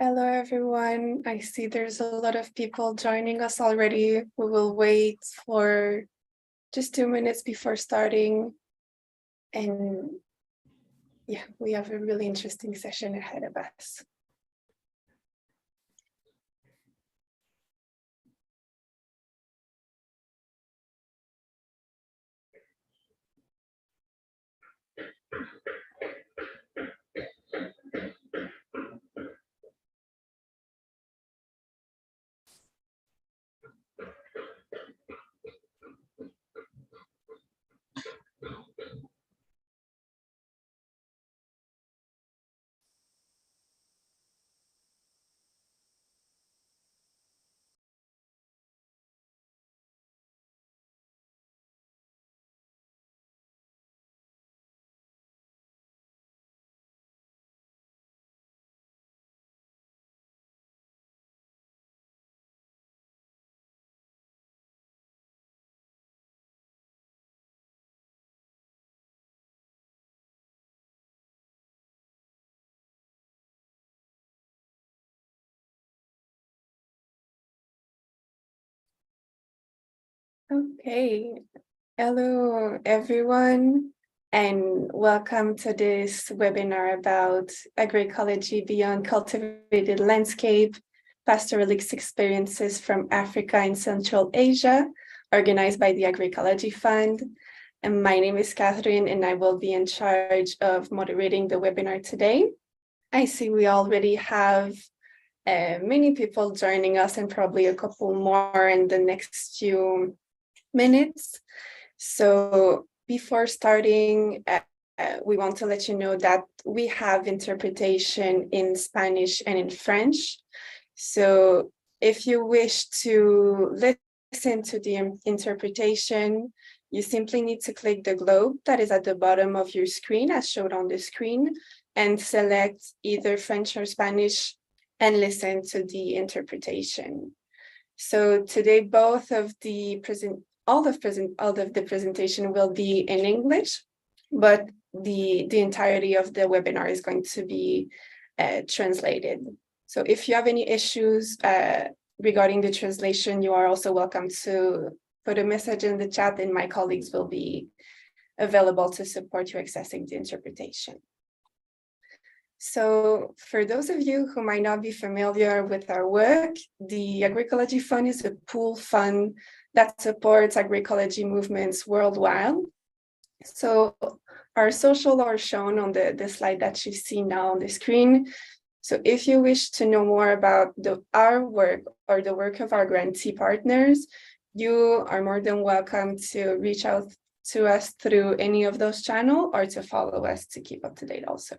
Hello, everyone. I see there's a lot of people joining us already. We will wait for just 2 minutes before starting. And yeah, we have a really interesting session ahead of us. Okay. Hello, everyone, and welcome to this webinar about agroecology beyond cultivated landscape, pastoralist experiences from Africa and Central Asia, organized by the Agroecology Fund. And my name is Catherine, and I will be in charge of moderating the webinar today. I see we already have many people joining us and probably a couple more in the next few minutes. So before starting, we want to let you know that we have interpretation in Spanish and in French. So if you wish to listen to the interpretation, you simply need to click the globe that is at the bottom of your screen as shown on the screen and select either French or Spanish and listen to the interpretation. So today, all of the presentation will be in English, but the entirety of the webinar is going to be translated. So if you have any issues regarding the translation, you are also welcome to put a message in the chat, and my colleagues will be available to support you accessing the interpretation. So for those of you who might not be familiar with our work, the Agroecology Fund is a pool fund that supports agroecology movements worldwide. So our social are shown on the slide that you see now on the screen. So if you wish to know more about our work or the work of our grantee partners, you are more than welcome to reach out to us through any of those channels or to follow us to keep up to date also.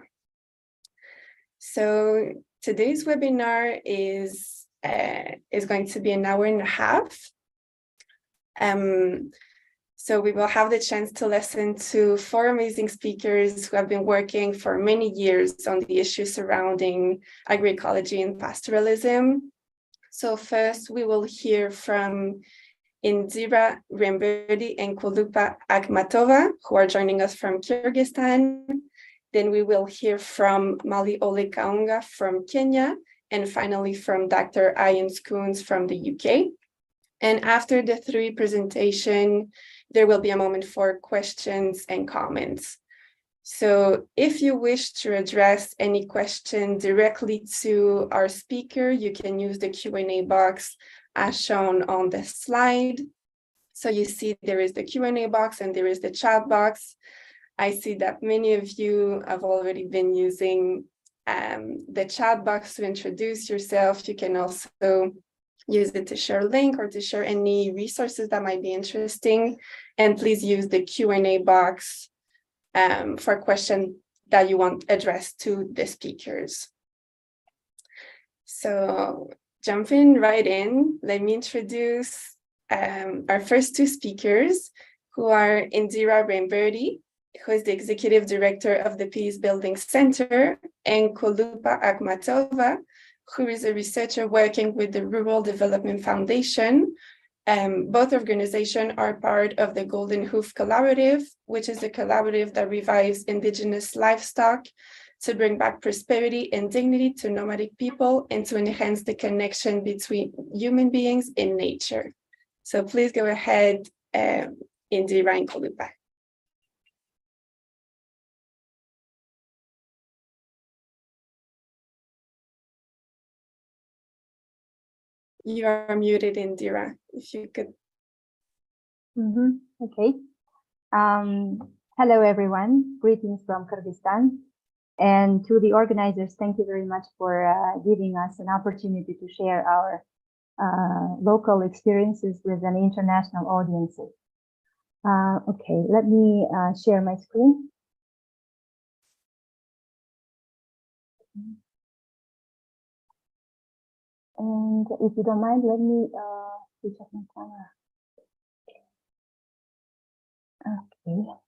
So today's webinar is going to be an hour and a half. So we will have the chance to listen to 4 amazing speakers who have been working for many years on the issues surrounding agroecology and pastoralism. So first, we will hear from Indira Remberdi and Kulupa Akhmatova, who are joining us from Kyrgyzstan. Then we will hear from Mali Ole Kaunga from Kenya, and finally from Dr. Ian Skoons from the UK. And after the 3 presentations, there will be a moment for questions and comments. So if you wish to address any question directly to our speaker, you can use the Q&A box as shown on the slide. So you see there is the Q&A box and there is the chat box. I see that many of you have already been using the chat box to introduce yourself. You can also use it to share a link or to share any resources that might be interesting. And please use the Q&A box for questions that you want addressed to the speakers. So jumping right in, let me introduce our first 2 speakers, who are Indira Remberdi, who is the Executive Director of the Peace Building Center, and Kulupa Akhmatova, who is a researcher working with the Rural Development Foundation. Both organizations are part of the Golden Hoof Collaborative, which is a collaborative that revives Indigenous livestock to bring back prosperity and dignity to nomadic people and to enhance the connection between human beings and nature. So please go ahead, Indira and Kolupa. You are muted, Indira, if you could. Okay. Hello, everyone. Greetings from Kyrgyzstan. And to the organizers, thank you very much for giving us an opportunity to share our local experiences with an international audience. Okay, let me share my screen. And if you don't mind, let me switch off my camera. Okay.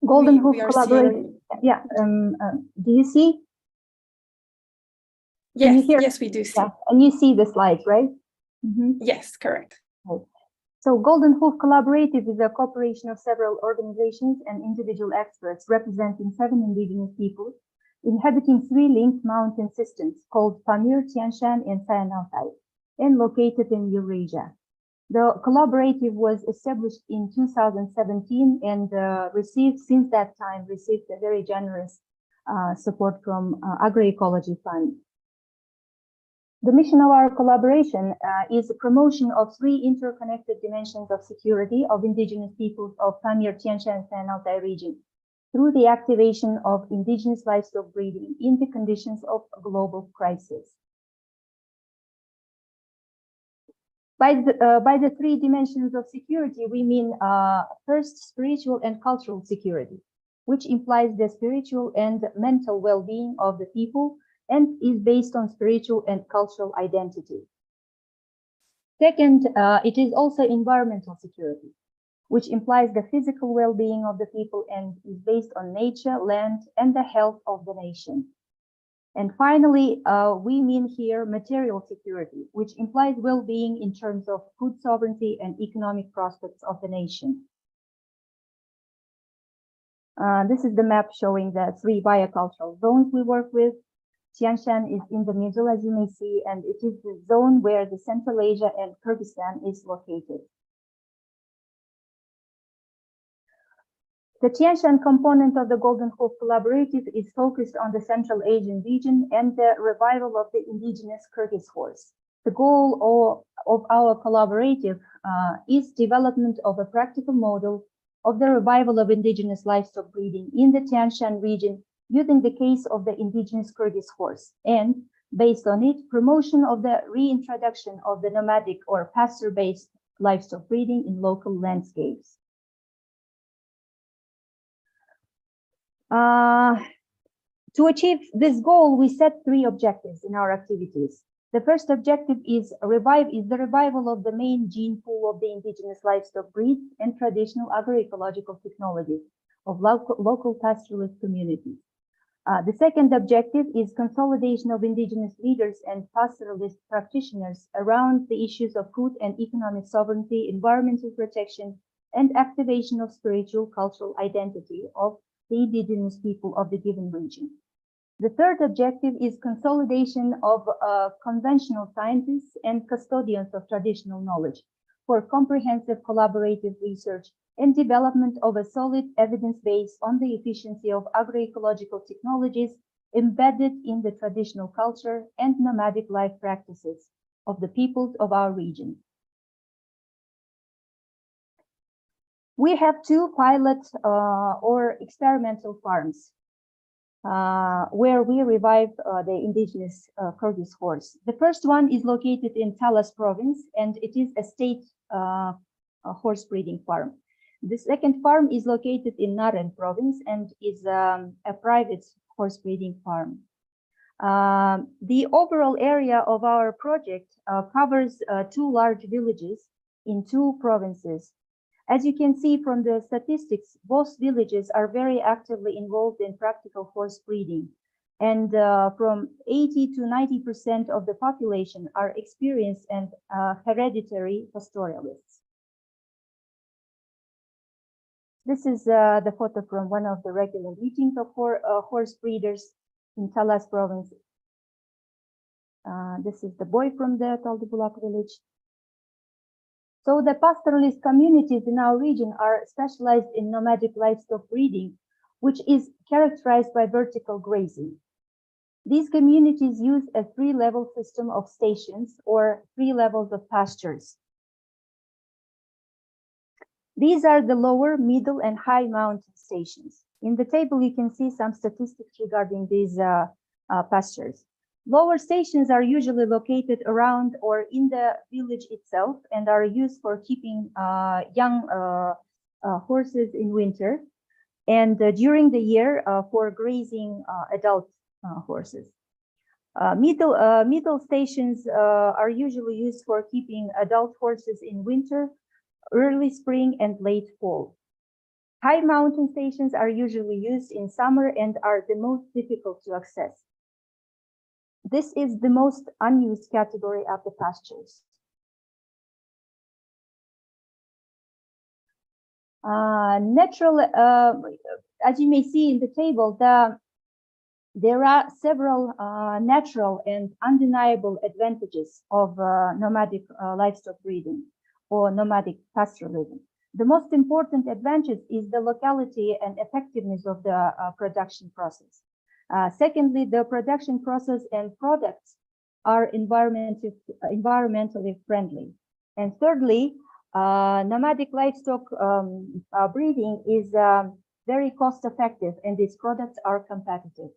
Golden Hoof collaboration. Yeah. Do you see? Yes, yes, we do see. Yeah, and you see the slides, right? Yes, correct. Okay. So Golden Hoof Collaborative is a cooperation of several organizations and individual experts representing 7 indigenous peoples inhabiting 3 linked mountain systems called Pamir, Tian Shan, and Sayan Altai, and located in Eurasia. The collaborative was established in 2017 and since that time received a very generous support from Agroecology Fund. The mission of our collaboration is the promotion of 3 interconnected dimensions of security of indigenous peoples of Pamir, Tian Shan, and Altai region through the activation of indigenous livestock breeding in the conditions of global crisis. By the 3 dimensions of security, we mean first, spiritual and cultural security, which implies the spiritual and mental well-being of the people and is based on spiritual and cultural identity. Second, it is also environmental security, which implies the physical well-being of the people and is based on nature, land, and the health of the nation. And finally, we mean here material security, which implies well-being in terms of food sovereignty and economic prospects of the nation. This is the map showing the 3 biocultural zones we work with. Tian Shan is in the middle, as you may see, and it is the zone where the Central Asia and Kyrgyzstan is located. The Tian Shan component of the Golden Hoof Collaborative is focused on the Central Asian region and the revival of the indigenous Kyrgyz horse. The goal of our collaborative is development of a practical model of the revival of indigenous livestock breeding in the Tian Shan region using the case of the indigenous Kyrgyz horse, and based on it, promotion of the reintroduction of the nomadic or pasture-based livestock breeding in local landscapes. To achieve this goal, we set 3 objectives in our activities. The first objective is the revival of the main gene pool of the indigenous livestock breeds and traditional agroecological technologies of local pastoralist communities. The second objective is consolidation of indigenous leaders and pastoralist practitioners around the issues of food and economic sovereignty, environmental protection, and activation of spiritual cultural identity of the indigenous people of the given region. The third objective is consolidation of conventional scientists and custodians of traditional knowledge for comprehensive collaborative research and development of a solid evidence base on the efficiency of agroecological technologies embedded in the traditional culture and nomadic life practices of the peoples of our region. We have 2 pilot or experimental farms where we revive the indigenous Kyrgyz horse. The first one is located in Talas province, and it is a state horse breeding farm. The second farm is located in Naren province and is a private horse breeding farm. The overall area of our project covers 2 large villages in 2 provinces. As you can see from the statistics, both villages are very actively involved in practical horse breeding, and from 80 to 90% of the population are experienced and hereditary pastoralists. This is the photo from one of the regular meetings of horse breeders in Talas province. This is the boy from the Taldibulak village. So the pastoralist communities in our region are specialized in nomadic livestock breeding, which is characterized by vertical grazing. These communities use a 3-level system of stations or 3 levels of pastures. These are the lower, middle, and high mountain stations. In the table, you can see some statistics regarding these pastures. Lower stations are usually located around or in the village itself and are used for keeping young horses in winter and during the year for grazing adult horses. Middle stations are usually used for keeping adult horses in winter, early spring, and late fall. High mountain stations are usually used in summer and are the most difficult to access. This is the most unused category of the pastures. As you may see in the table, there are several natural and undeniable advantages of nomadic livestock breeding or nomadic pastoralism. The most important advantage is the locality and effectiveness of the production process. Secondly, the production process and products are environmentally friendly. And thirdly, nomadic livestock breeding is very cost effective and its products are competitive.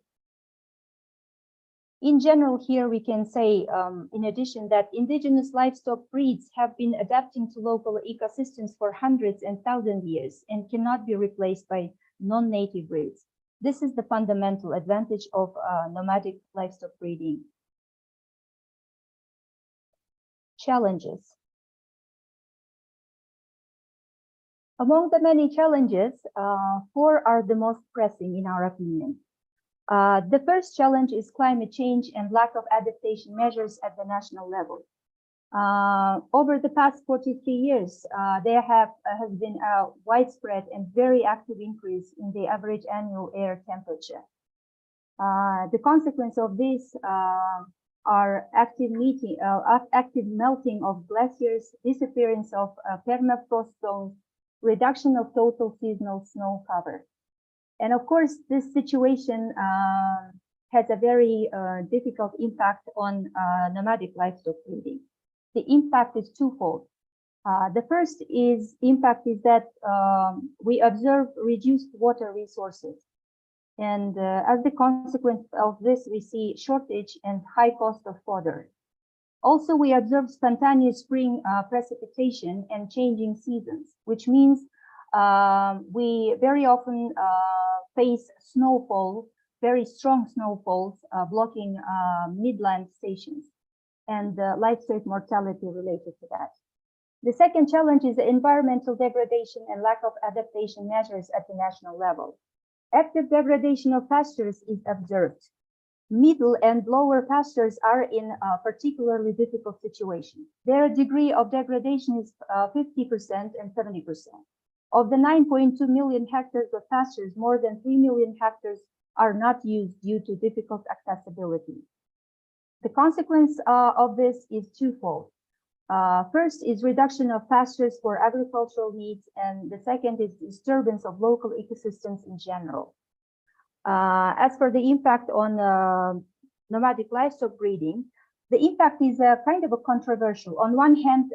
In general, here we can say, in addition, that indigenous livestock breeds have been adapting to local ecosystems for hundreds and thousands of years and cannot be replaced by non-native breeds. This is the fundamental advantage of nomadic livestock breeding. Challenges. Among the many challenges, 4 are the most pressing in our opinion. The first challenge is climate change and lack of adaptation measures at the national level. Over the past 43 years, there has been a widespread and very active increase in the average annual air temperature. The consequence of this are active melting of glaciers, disappearance of permafrost zones, reduction of total seasonal snow cover. And of course, this situation has a very difficult impact on nomadic livestock breeding. The impact is twofold. The first impact is that we observe reduced water resources. And as the consequence of this, we see shortage and high cost of fodder. Also, we observe spontaneous spring precipitation and changing seasons, which means we very often face snowfall, very strong snowfalls blocking midland stations, and livestock mortality related to that. The second challenge is the environmental degradation and lack of adaptation measures at the national level. Active degradation of pastures is observed. Middle and lower pastures are in a particularly difficult situation. Their degree of degradation is 50% and 70%. Of the 9.2 million hectares of pastures, more than 3 million hectares are not used due to difficult accessibility. The consequence of this is twofold. First is reduction of pastures for agricultural needs, and the second is disturbance of local ecosystems in general. As for the impact on nomadic livestock breeding, the impact is kind of a controversial. On one hand,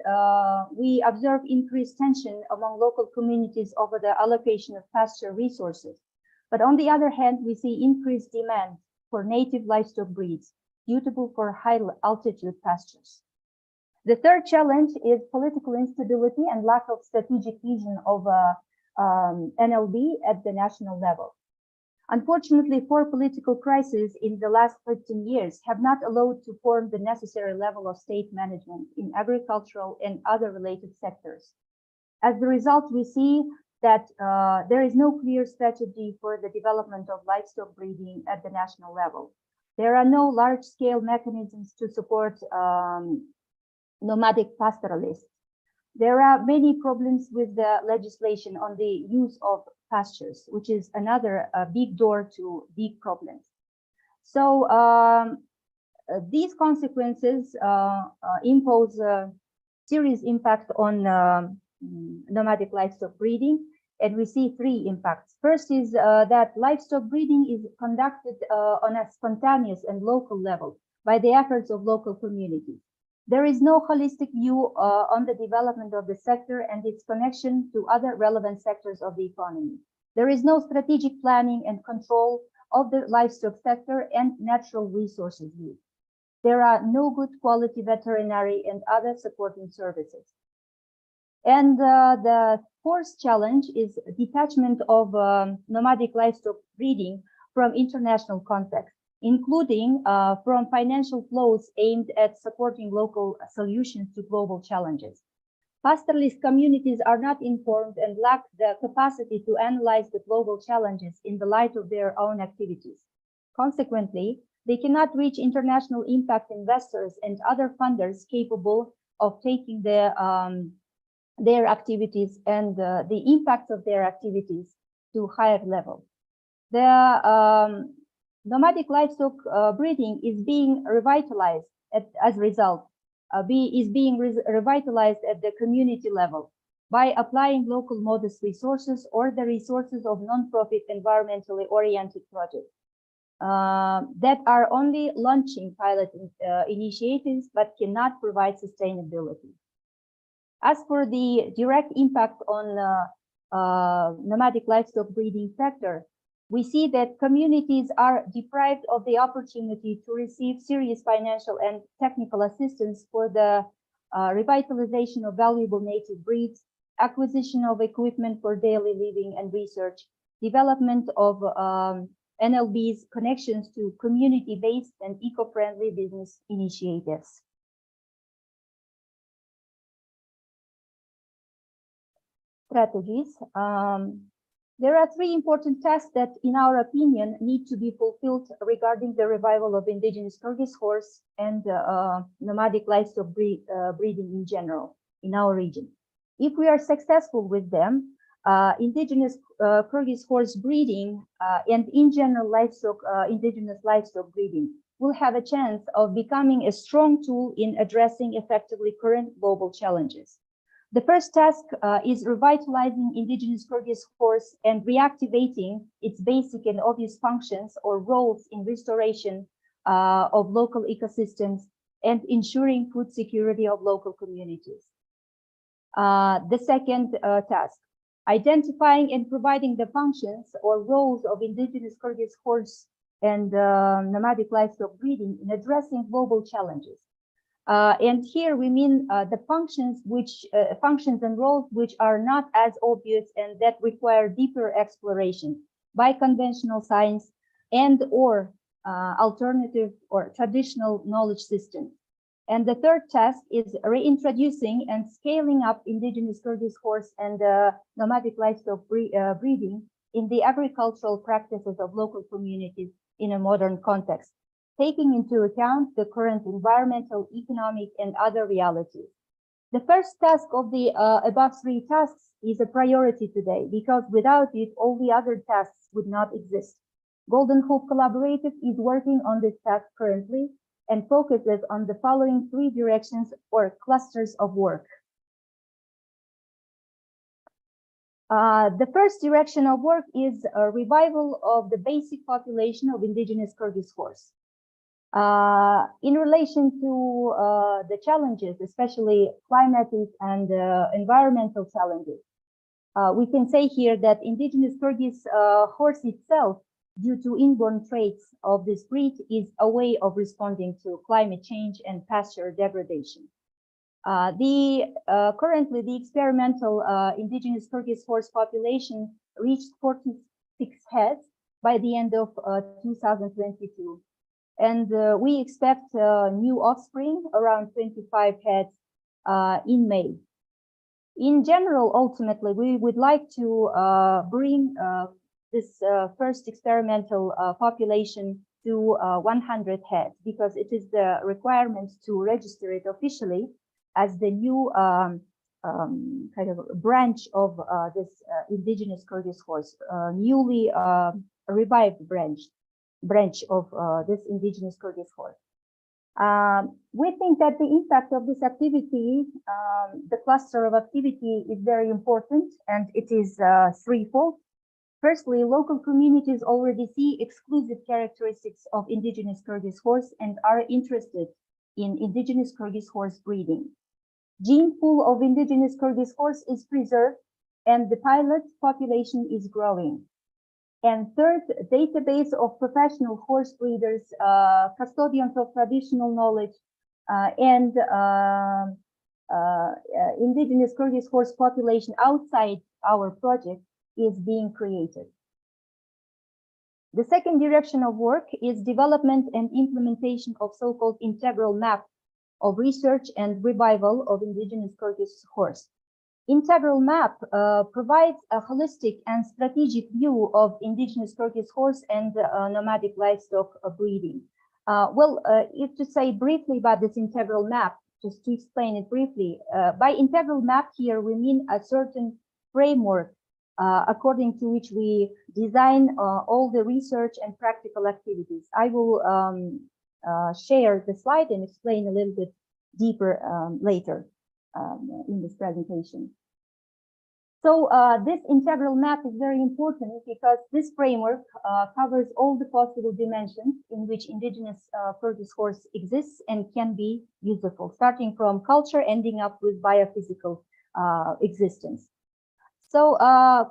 we observe increased tension among local communities over the allocation of pasture resources. But on the other hand, we see increased demand for native livestock breeds suitable for high altitude pastures. The third challenge is political instability and lack of strategic vision of NLB at the national level. Unfortunately, four political crises in the last 15 years have not allowed to form the necessary level of state management in agricultural and other related sectors. As a result, we see that there is no clear strategy for the development of livestock breeding at the national level. There are no large-scale mechanisms to support nomadic pastoralists. There are many problems with the legislation on the use of pastures, which is another big door to big problems. So these consequences impose a serious impact on nomadic livestock breeding, and we see three impacts. First is that livestock breeding is conducted on a spontaneous and local level by the efforts of local communities. There is no holistic view on the development of the sector and its connection to other relevant sectors of the economy. There is no strategic planning and control of the livestock sector and natural resources use. There are no good quality veterinary and other supporting services. And the fourth challenge is detachment of nomadic livestock breeding from international context, including from financial flows aimed at supporting local solutions to global challenges. Pastoralist communities are not informed and lack the capacity to analyze the global challenges in the light of their own activities. Consequently, they cannot reach international impact investors and other funders capable of taking their activities and the impact of their activities to higher level. The nomadic livestock breeding is being revitalized as a result, revitalized at the community level by applying local modest resources or the resources of non-profit environmentally oriented projects that are only launching pilot initiatives but cannot provide sustainability. As for the direct impact on nomadic livestock breeding sector, we see that communities are deprived of the opportunity to receive serious financial and technical assistance for the revitalization of valuable native breeds, acquisition of equipment for daily living and research, development of NLB's connections to community-based and eco-friendly business initiatives. Strategies. There are three important tasks that, in our opinion, need to be fulfilled regarding the revival of indigenous Kyrgyz horse and nomadic livestock breeding in general in our region. If we are successful with them, indigenous Kyrgyz horse breeding and in general indigenous livestock breeding will have a chance of becoming a strong tool in addressing effectively current global challenges. The first task is revitalizing indigenous Kyrgyz horse and reactivating its basic and obvious functions or roles in restoration of local ecosystems and ensuring food security of local communities. The second task, identifying and providing the functions or roles of indigenous Kyrgyz horse and nomadic livestock breeding in addressing global challenges. And here we mean the functions and roles which are not as obvious and that require deeper exploration by conventional science and or alternative or traditional knowledge systems. And the third task is reintroducing and scaling up indigenous Kyrgyz horse and nomadic livestock breeding in the agricultural practices of local communities in a modern context, taking into account the current environmental, economic, and other realities. The first task of the above three tasks is a priority today because without it, all the other tasks would not exist. Golden Hope Collaborative is working on this task currently and focuses on the following three directions or clusters of work. The first direction of work is a revival of the basic population of indigenous Kyrgyz horse. In relation to the challenges, especially climatic and environmental challenges, we can say here that indigenous Kyrgyz horse itself, due to inborn traits of this breed, is a way of responding to climate change and pasture degradation. Currently, the experimental indigenous Kyrgyz horse population reached 46 heads, by the end of 2022. And we expect new offspring, around 25 heads in May. In general, ultimately, we would like to bring this first experimental population to 100 heads, because it is the requirement to register it officially as the new kind of branch of this indigenous Kyrgyz horse, newly revived branch of this indigenous Kyrgyz horse. We think that the impact of this activity, the cluster of activity, is very important, and it is threefold. Firstly, local communities already see exclusive characteristics of indigenous Kyrgyz horse and are interested in indigenous Kyrgyz horse breeding. Gene pool of indigenous Kyrgyz horse is preserved, and the pilot population is growing. And third, database of professional horse breeders, custodians of traditional knowledge, and indigenous Kyrgyz horse population outside our project is being created. The second direction of work is development and implementation of so-called integral map of research and revival of indigenous Kyrgyz horse. Integral map provides a holistic and strategic view of indigenous Kyrgyz horse and nomadic livestock breeding. If to say briefly about this integral map, just to explain it briefly, by integral map here we mean a certain framework according to which we design all the research and practical activities. I will share the slide and explain a little bit deeper later in this presentation. So this integral map is very important because this framework covers all the possible dimensions in which indigenous Kyrgyz horse exists and can be useful, starting from culture, ending up with biophysical existence. So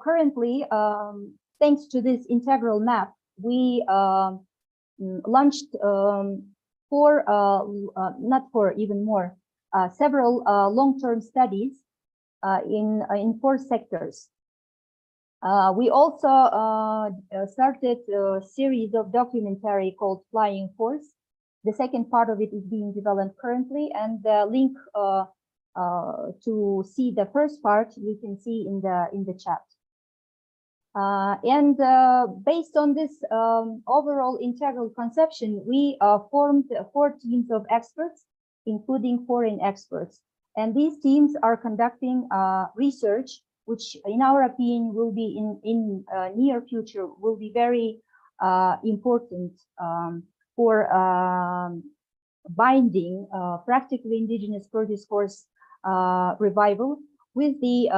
currently, thanks to this integral map, we launched several long-term studies in 4 sectors. We also started a series of documentary called Flying Horse. The second part of it is being developed currently, and the link to see the first part you can see in the chat. Based on this overall integral conception, we formed 4 teams of experts, including foreign experts. And these teams are conducting research, which in our opinion will be in near future, will be very important for binding practically indigenous Kyrgyz horse revival with the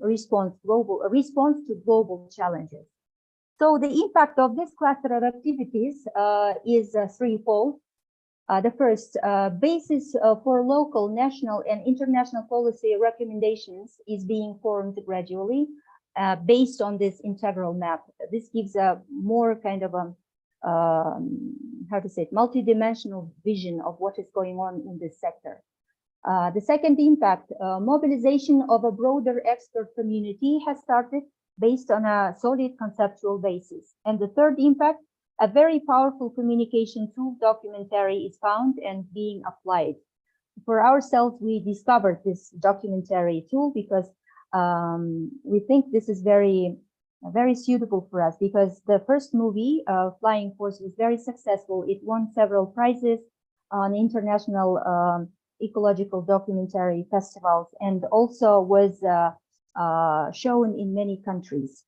response to global challenges. So the impact of this cluster of activities is threefold. The first, basis for local, national, and international policy recommendations is being formed gradually based on this integral map. This gives a more kind of a, multidimensional vision of what is going on in this sector. The second impact, mobilization of a broader expert community has started based on a solid conceptual basis. And the third impact, a very powerful communication tool documentary is found and being applied. For ourselves, we discovered this documentary tool because we think this is very suitable for us, because the first movie, Flying Horse, was very successful. It won several prizes on international ecological documentary festivals and also was shown in many countries.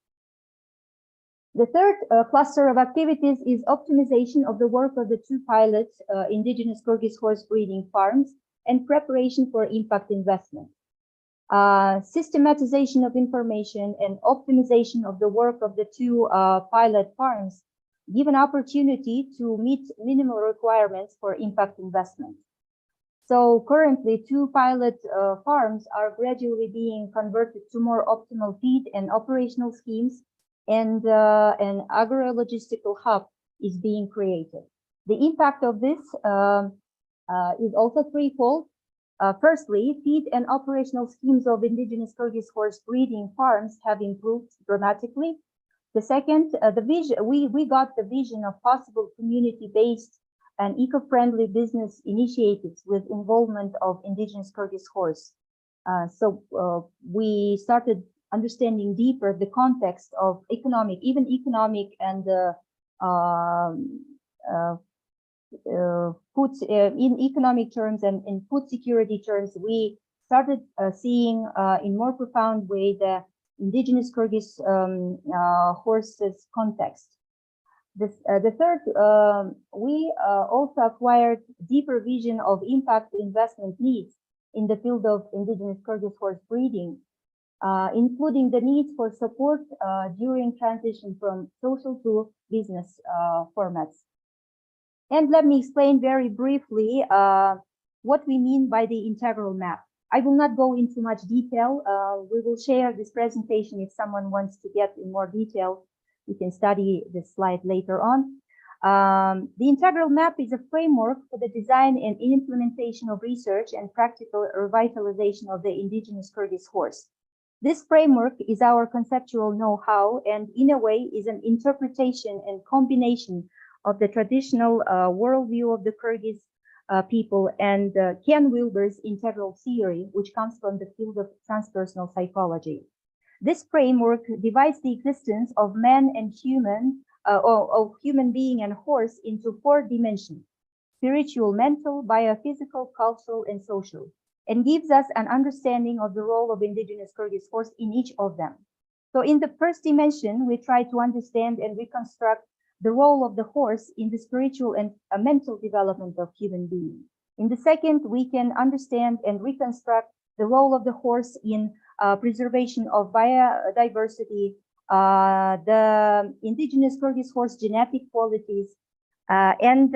The third cluster of activities is optimization of the work of the 2 pilot indigenous Kyrgyz horse breeding farms and preparation for impact investment. Systematization of information and optimization of the work of the 2 pilot farms give an opportunity to meet minimal requirements for impact investment. So currently 2 pilot farms are gradually being converted to more optimal feed and operational schemes, and an agroecological hub is being created. The impact of this is also threefold. Firstly, feed and operational schemes of indigenous Kyrgyz horse breeding farms have improved dramatically. The second, the vision, we got the vision of possible community-based and eco-friendly business initiatives with involvement of indigenous Kyrgyz horse. So we started understanding deeper the context of economic, even economic and food in economic terms and in food security terms. We started seeing in more profound way the indigenous Kyrgyz horses context. The third, we also acquired deeper vision of impact investment needs in the field of indigenous Kyrgyz horse breeding, including the needs for support during transition from social to business formats. And let me explain very briefly what we mean by the integral map. I will not go into much detail. We will share this presentation if someone wants to get in more detail. You can study this slide later on. The integral map is a framework for the design and implementation of research and practical revitalization of the indigenous Kyrgyz horse. This framework is our conceptual know-how and in a way is an interpretation and combination of the traditional worldview of the Kyrgyz people and Ken Wilber's integral theory, which comes from the field of transpersonal psychology. This framework divides the existence of man and human, of human being and horse into 4 dimensions: spiritual, mental, biophysical, cultural, and social, and gives us an understanding of the role of indigenous Kyrgyz horse in each of them. So in the first dimension, we try to understand and reconstruct the role of the horse in the spiritual and mental development of human beings. In the second, we can understand and reconstruct the role of the horse in preservation of biodiversity, the indigenous Kyrgyz horse genetic qualities, and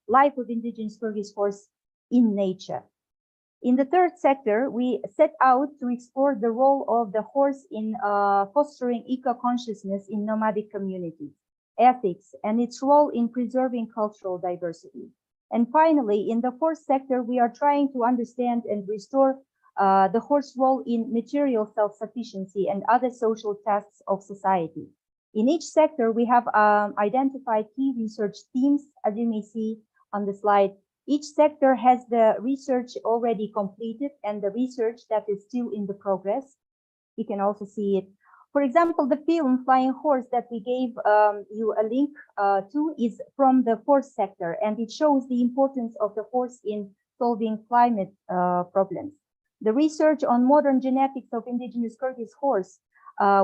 life of indigenous Kyrgyz horse in nature. In the third sector, we set out to explore the role of the horse in fostering eco-consciousness in nomadic communities, ethics, and its role in preserving cultural diversity. And finally, in the fourth sector, we are trying to understand and restore the horse role in material self-sufficiency and other social tasks of society. In each sector, we have identified key research themes, as you may see on the slide. Each sector has the research already completed and the research that is still in the progress. You can also see it. For example, the film Flying Horse that we gave you a link to is from the fourth sector, and it shows the importance of the horse in solving climate problems. The research on modern genetics of indigenous Kyrgyz horse,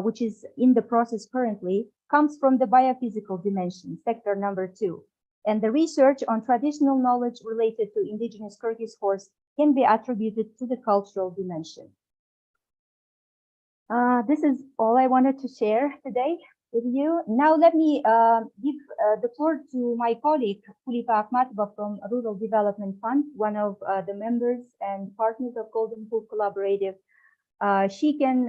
which is in the process currently, comes from the biophysical dimension, sector number 2. And the research on traditional knowledge related to indigenous Kyrgyz horse can be attributed to the cultural dimension. This is all I wanted to share today with you. Now let me give the floor to my colleague, Kulipa Akhmatova from Rural Development Fund, one of the members and partners of Golden Pool Collaborative. She can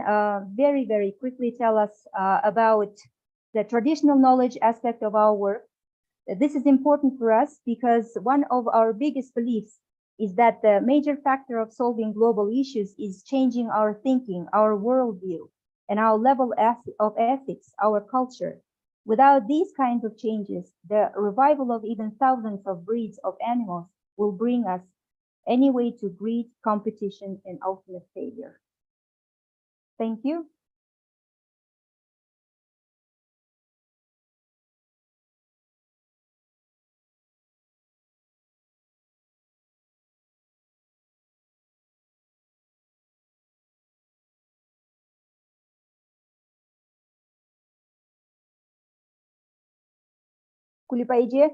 very, very quickly tell us about the traditional knowledge aspect of our work. This is important for us because one of our biggest beliefs is that the major factor of solving global issues is changing our thinking, our worldview, and our level of ethics, our culture. Without these kinds of changes, the revival of even thousands of breeds of animals will bring us anyway to greed, competition, and ultimate failure. Thank you. Kulipa Ece.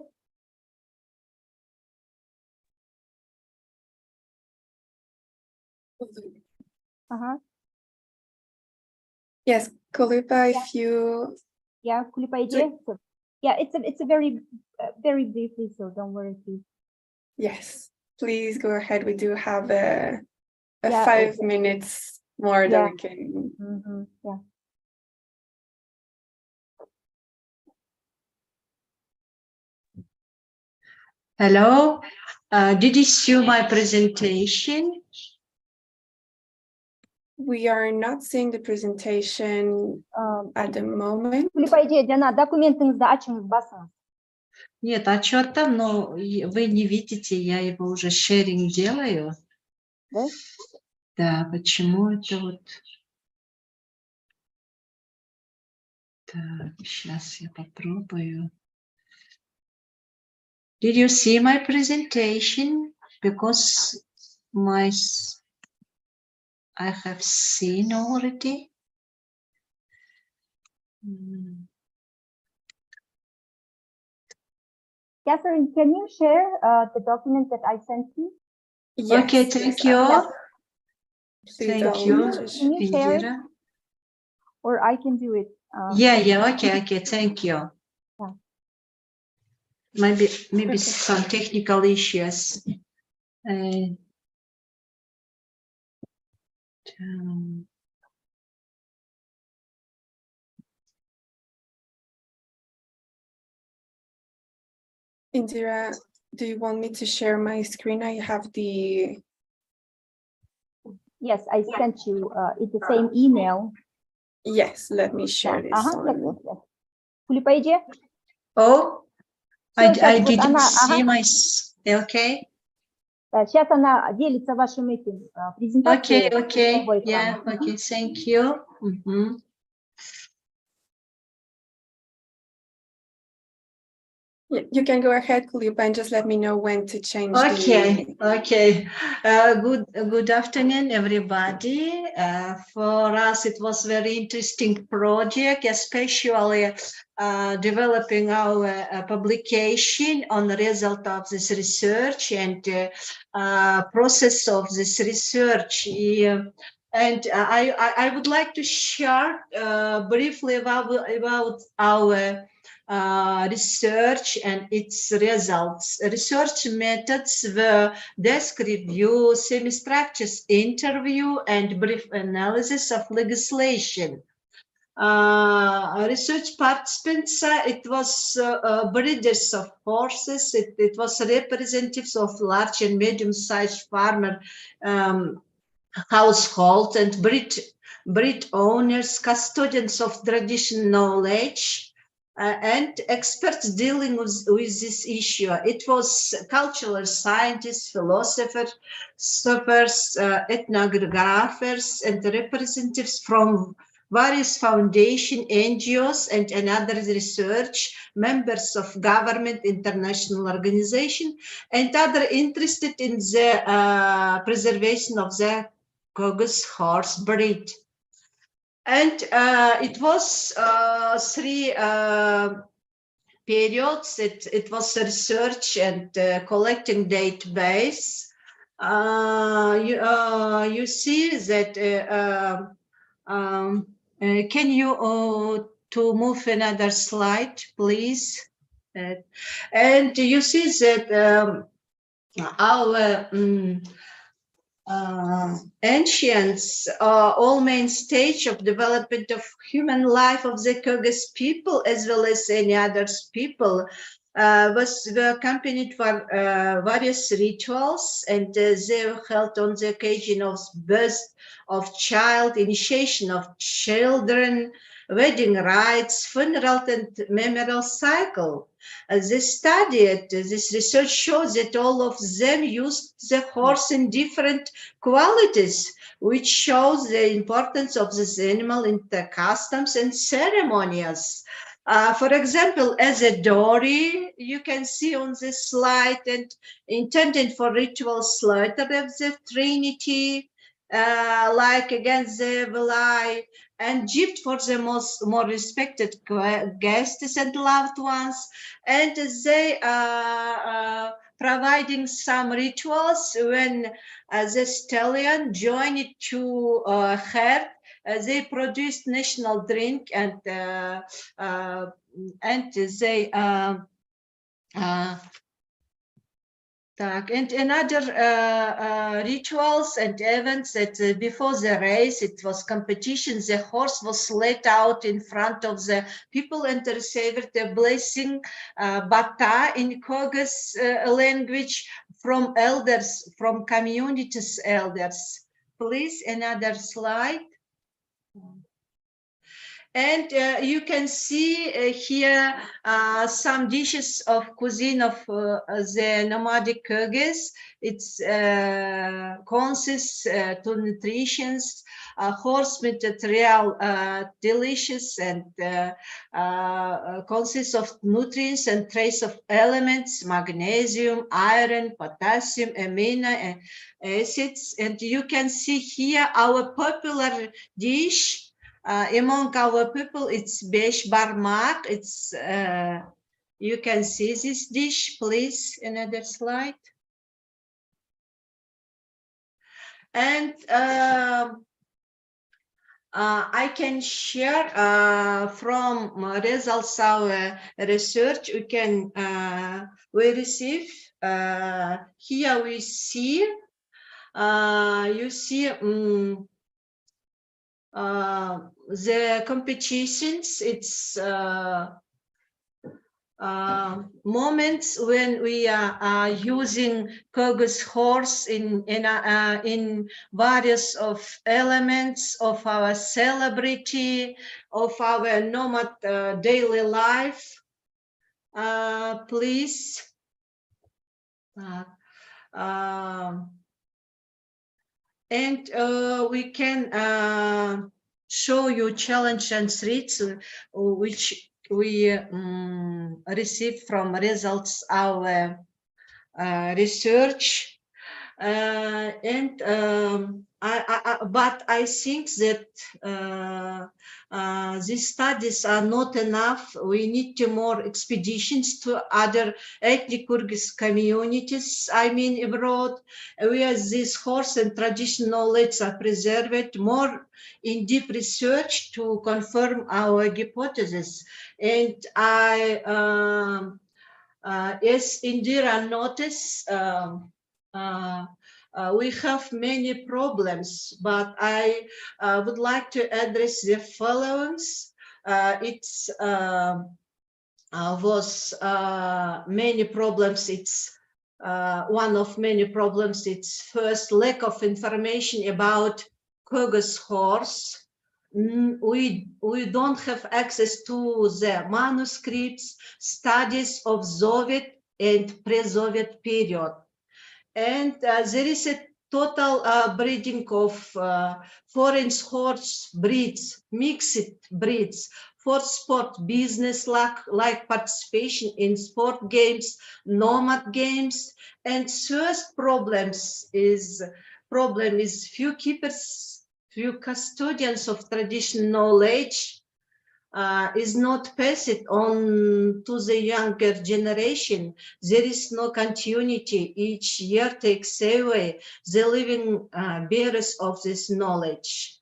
Yes, Kulipa, if you... Yeah, Kulipa Ece. So, yeah, it's a very briefly, so don't worry, please. Yes, please go ahead. We do have a 5 minutes more that we can... Yeah. Hello, did you see my presentation? We are not seeing the presentation at the moment. По идее, Диана, документыңызды açыңыз, басыңыз. Нет, отчет там, но вы не видите, я его уже шеринг делаю. Да? Да, почему это вот... Так, сейчас я попробую. Did you see my presentation? Because I have seen already. Catherine, can you share the document that I sent you? Yes, Okay, thank yes, you. Yeah. Please Thank allow you, me to Can you share it? Indira. Or I can do it. Yeah, okay, thank you. Yeah. Maybe Okay. some technical issues. Indira, do you want me to share my screen? I have the... Yes, I sent you it's the same email. Yes, let me share this one. По идее. Oh, Всё, I сейчас вот didn't она, see my... Okay. Сейчас она делится вашим этим презентацией. Okay, Свой yeah, экран. okay, thank you. You can go ahead, Kulipa, and just let me know when to change Okay, the... okay. Good afternoon, everybody. For us, it was very interesting project, especially developing our publication on the result of this research and process of this research. And I would like to share briefly about our research and its results. Research methods were desk review, semi-structures interview, and brief analysis of legislation. Research participants, it was breeders of horses, it was representatives of large and medium-sized farmer households and breed owners, custodians of traditional knowledge, and experts dealing with this issue. It was cultural scientists, philosophers, ethnographers, and representatives from various foundations, NGOs, and another research, members of government, international organization, and other interested in the preservation of the Caucasus horse breed. And it was 3 periods. It was research and collecting database. You see that, can you to move another slide, please? And you see that our ancients, all main stage of development of human life of the Caucasus people, as well as any other people, were accompanied by various rituals, and they were held on the occasion of birth of child, initiation of children, wedding rites, funeral and memorial cycle. This research shows that all of them used the horse in different qualities, which shows the importance of this animal in the customs and ceremonies. For example, as a dory, you can see on this slide, and intended for ritual slaughter of the Trinity, like against the Velai, and gift for the more respected guests and loved ones, and they providing some rituals when the stallion joined to herd. They produced national drink, and they and another rituals and events that before the race, it was competition. The horse was let out in front of the people and received a blessing, bata in Caucasus language, from elders, from communities elders. Please, another slide. And you can see here some dishes of cuisine of the nomadic Kyrgyz. It's consists to nutritions, horse material, delicious, and consists of nutrients and trace of elements, magnesium, iron, potassium, amino acids. And you can see here our popular dish. Among our people, it's besh barmak. It's you can see this dish, please. Another slide. And I can share from results our research. We can we receive here. We see you see. The competitions, it's moments when we are using Kyrgyz horse in various of elements of our celebrity, of our nomad daily life. Please. And we can show you challenge and threats which we received from results our research. But I think that these studies are not enough. We need to more expeditions to other ethnic Kyrgyz communities, I mean abroad, where this horse and traditional knowledge are preserved, more in-depth research to confirm our hypothesis. And I, as Indira noticed, we have many problems, but I would like to address the following. It's was many problems. It's one of many problems. It's first lack of information about Kyrgyz horse. We don't have access to the manuscripts, studies of Soviet and pre-Soviet period. And there is a total breeding of foreign horse breeds, mixed breeds, for sport business, like participation in sport games, nomad games. And first problem is few keepers, few custodians of traditional knowledge is not passed on to the younger generation. There is no continuity. Each year takes away the living bearers of this knowledge.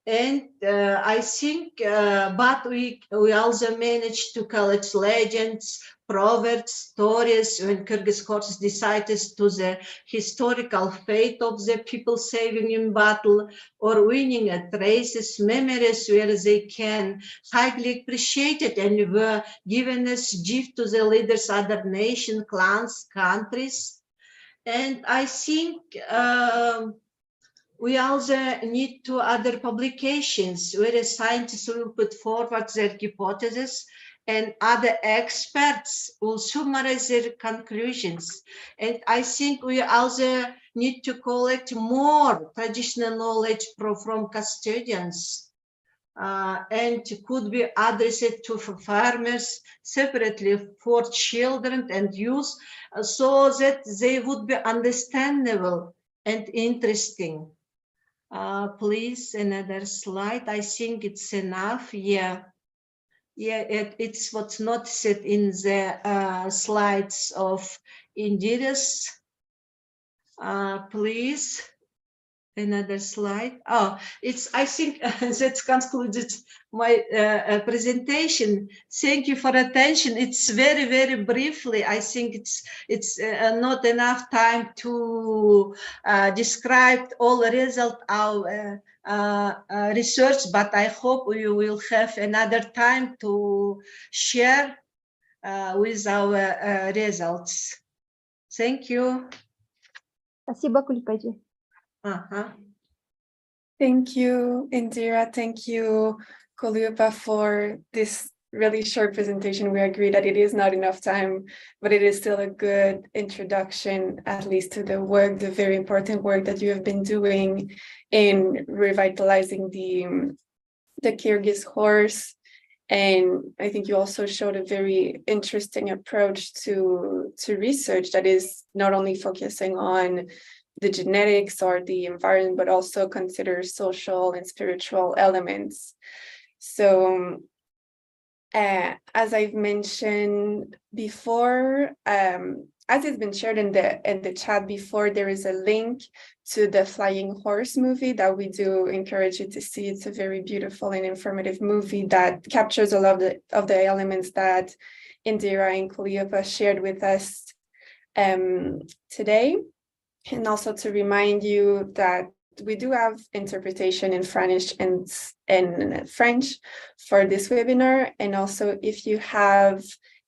And I think, but we also managed to collect legends, proverbs, stories when Kyrgyz horses decided to the historical fate of the people saving in battle or winning at races, memories where they can highly appreciate it and were given as gift to the leaders, other nations, clans, countries. And I think we also need to other publications where scientists will put forward their hypotheses and other experts will summarize their conclusions. And I think we also need to collect more traditional knowledge from custodians and could be addressed to farmers separately for children and youth so that they would be understandable and interesting. Please, another slide. I think it's enough. Yeah, it's what's not said in the slides of Indira's. Please, another slide. Oh, it's. I think that concluded my presentation. Thank you for attention. It's very, very briefly. I think it's not enough time to describe all the result of research, but I hope we will have another time to share with our results. Thank you. Спасибо, Кульпаджи. Uh-huh. Thank you, Indira. Thank you, Koliupa, for this really short presentation. We agree that it is not enough time, but it is still a good introduction, at least to the work, the very important work that you have been doing in revitalizing the Kyrgyz horse. And I think you also showed a very interesting approach to research that is not only focusing on the genetics or the environment, but also consider social and spiritual elements. So as I've mentioned before, as it's been shared in the chat before, there is a link to the Flying Horse movie that we do encourage you to see. It's a very beautiful and informative movie that captures a lot of the elements that Indira and Koliupa shared with us today. And also to remind you that we do have interpretation in Spanish and French for this webinar. And also, if you have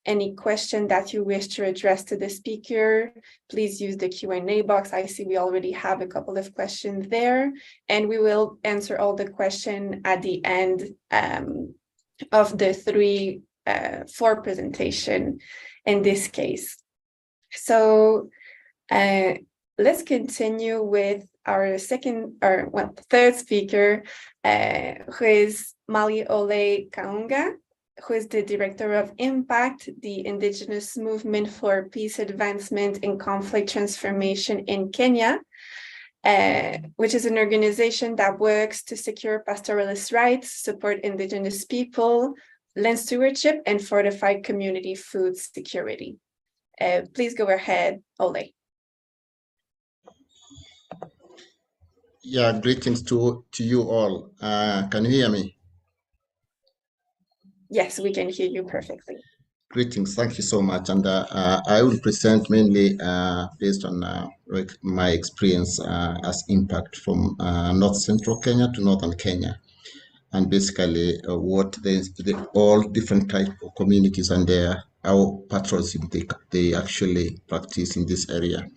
any question that you wish to address to the speaker, please use the Q&A box. I see we already have a couple of questions there, and we will answer all the questions at the end of the 4 presentation in this case. So let's continue with our third speaker, who is Mali Ole Kaunga, who is the Director of Impact, the Indigenous Movement for Peace Advancement and Conflict Transformation in Kenya, which is an organization that works to secure pastoralist rights, support Indigenous people, land stewardship, and fortify community food security. Please go ahead, Ole. Yeah, greetings to you all. Can you hear me? Yes, we can hear you perfectly. Greetings, thank you so much. And I will present mainly based on my experience as impact from North Central Kenya to Northern Kenya. And basically what the all different type of communities and how pastoralism they actually practice in this area.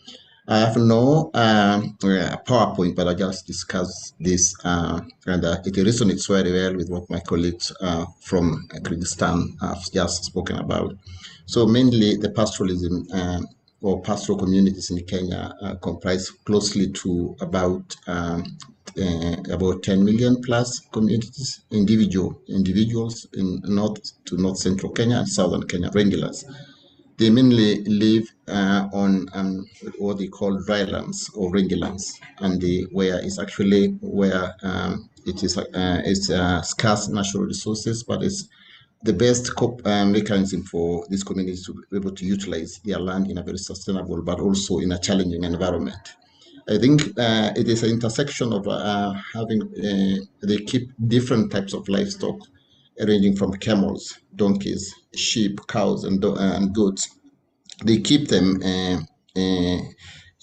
I have no PowerPoint, but I just discuss this, and it resonates very well with what my colleagues from Kyrgyzstan have just spoken about. So mainly the pastoralism or pastoral communities in Kenya comprise closely to about 10 million plus communities, individuals in North to North Central Kenya and Southern Kenya rangelands. They mainly live on what they call dry lands or rangelands, and where it's actually where it is it's scarce natural resources, but it's the best mechanism for these communities to be able to utilize their land in a very sustainable but also in a challenging environment. I think it is an intersection of they keep different types of livestock, ranging from camels, donkeys, sheep, cows, and goats. They keep them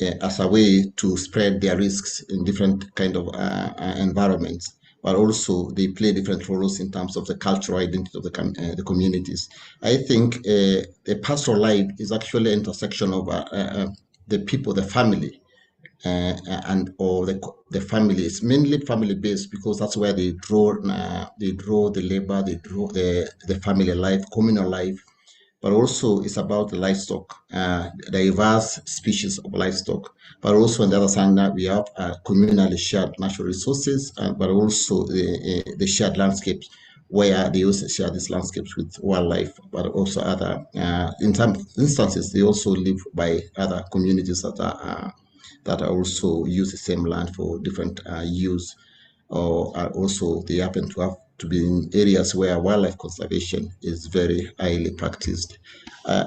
as a way to spread their risks in different kind of environments, but also they play different roles in terms of the cultural identity of the communities. I think the pastoral life is actually an intersection of the people, the family, or the family. It's mainly family based because that's where they draw the labor, they draw the family life, communal life, but also it's about the livestock, diverse species of livestock. But also on the other side, we have communally shared natural resources, but also the shared landscapes where they also share these landscapes with wildlife, but also other, in some instances, they also live by other communities that also use the same land for different use, or also they happen to have to be in areas where wildlife conservation is very highly practiced.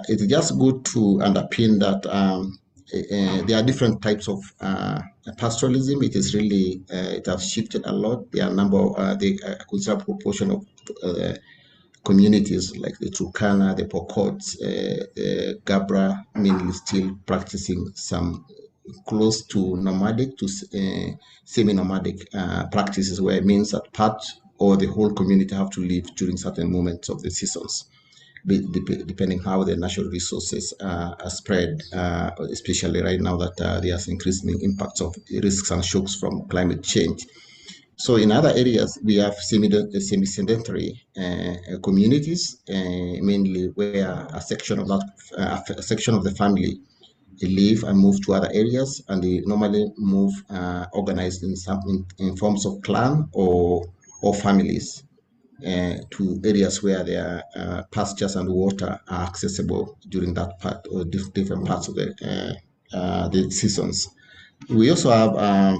It's just good to underpin that there are different types of pastoralism. It is really, it has shifted a lot. There are a number of, the considerable proportion of communities like the Turkana, the Pokots, the Gabra, mainly still practicing some close to nomadic to semi-nomadic practices, where it means that part or the whole community have to live during certain moments of the seasons, depending how the natural resources are spread, especially right now that there's increasing impacts of risks and shocks from climate change. So in other areas, we have semi-sedentary communities, mainly where a section of the family live and move to other areas, and they normally move organized in forms of clan or families to areas where their pastures and water are accessible during that part or different parts of the seasons. We also have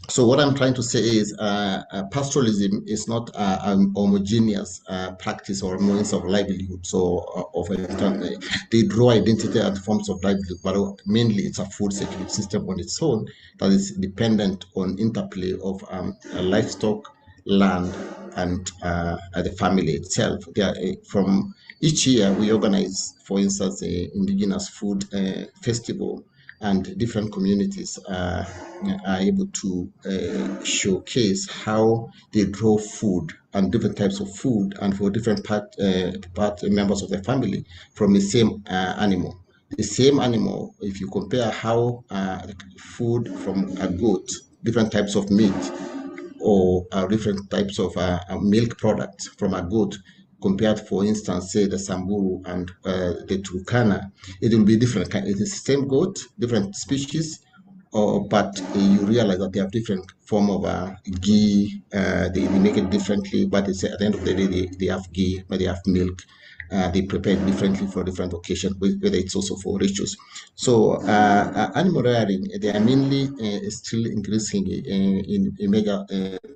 so what I'm trying to say is pastoralism is not a homogeneous practice or means of livelihood. So they draw identity and forms of livelihood, but mainly it's a food security system on its own that is dependent on interplay of livestock, land, and the family itself. From each year, we organize, for instance, a indigenous food festival, and different communities are able to showcase how they grow food and different types of food, and for different part members of the family from the same animal. The same animal, if you compare how food from a goat, different types of meat, or different types of milk products from a goat compared, for instance, say the Samburu and the Turkana, it will be different. It is the same goat, different species, but you realize that they have different form of ghee. They make it differently, but it's at the end of the day, they have ghee, but they have milk. They prepare it differently for different occasions, whether it's also for rituals. So animal rearing, they are mainly still increasing in major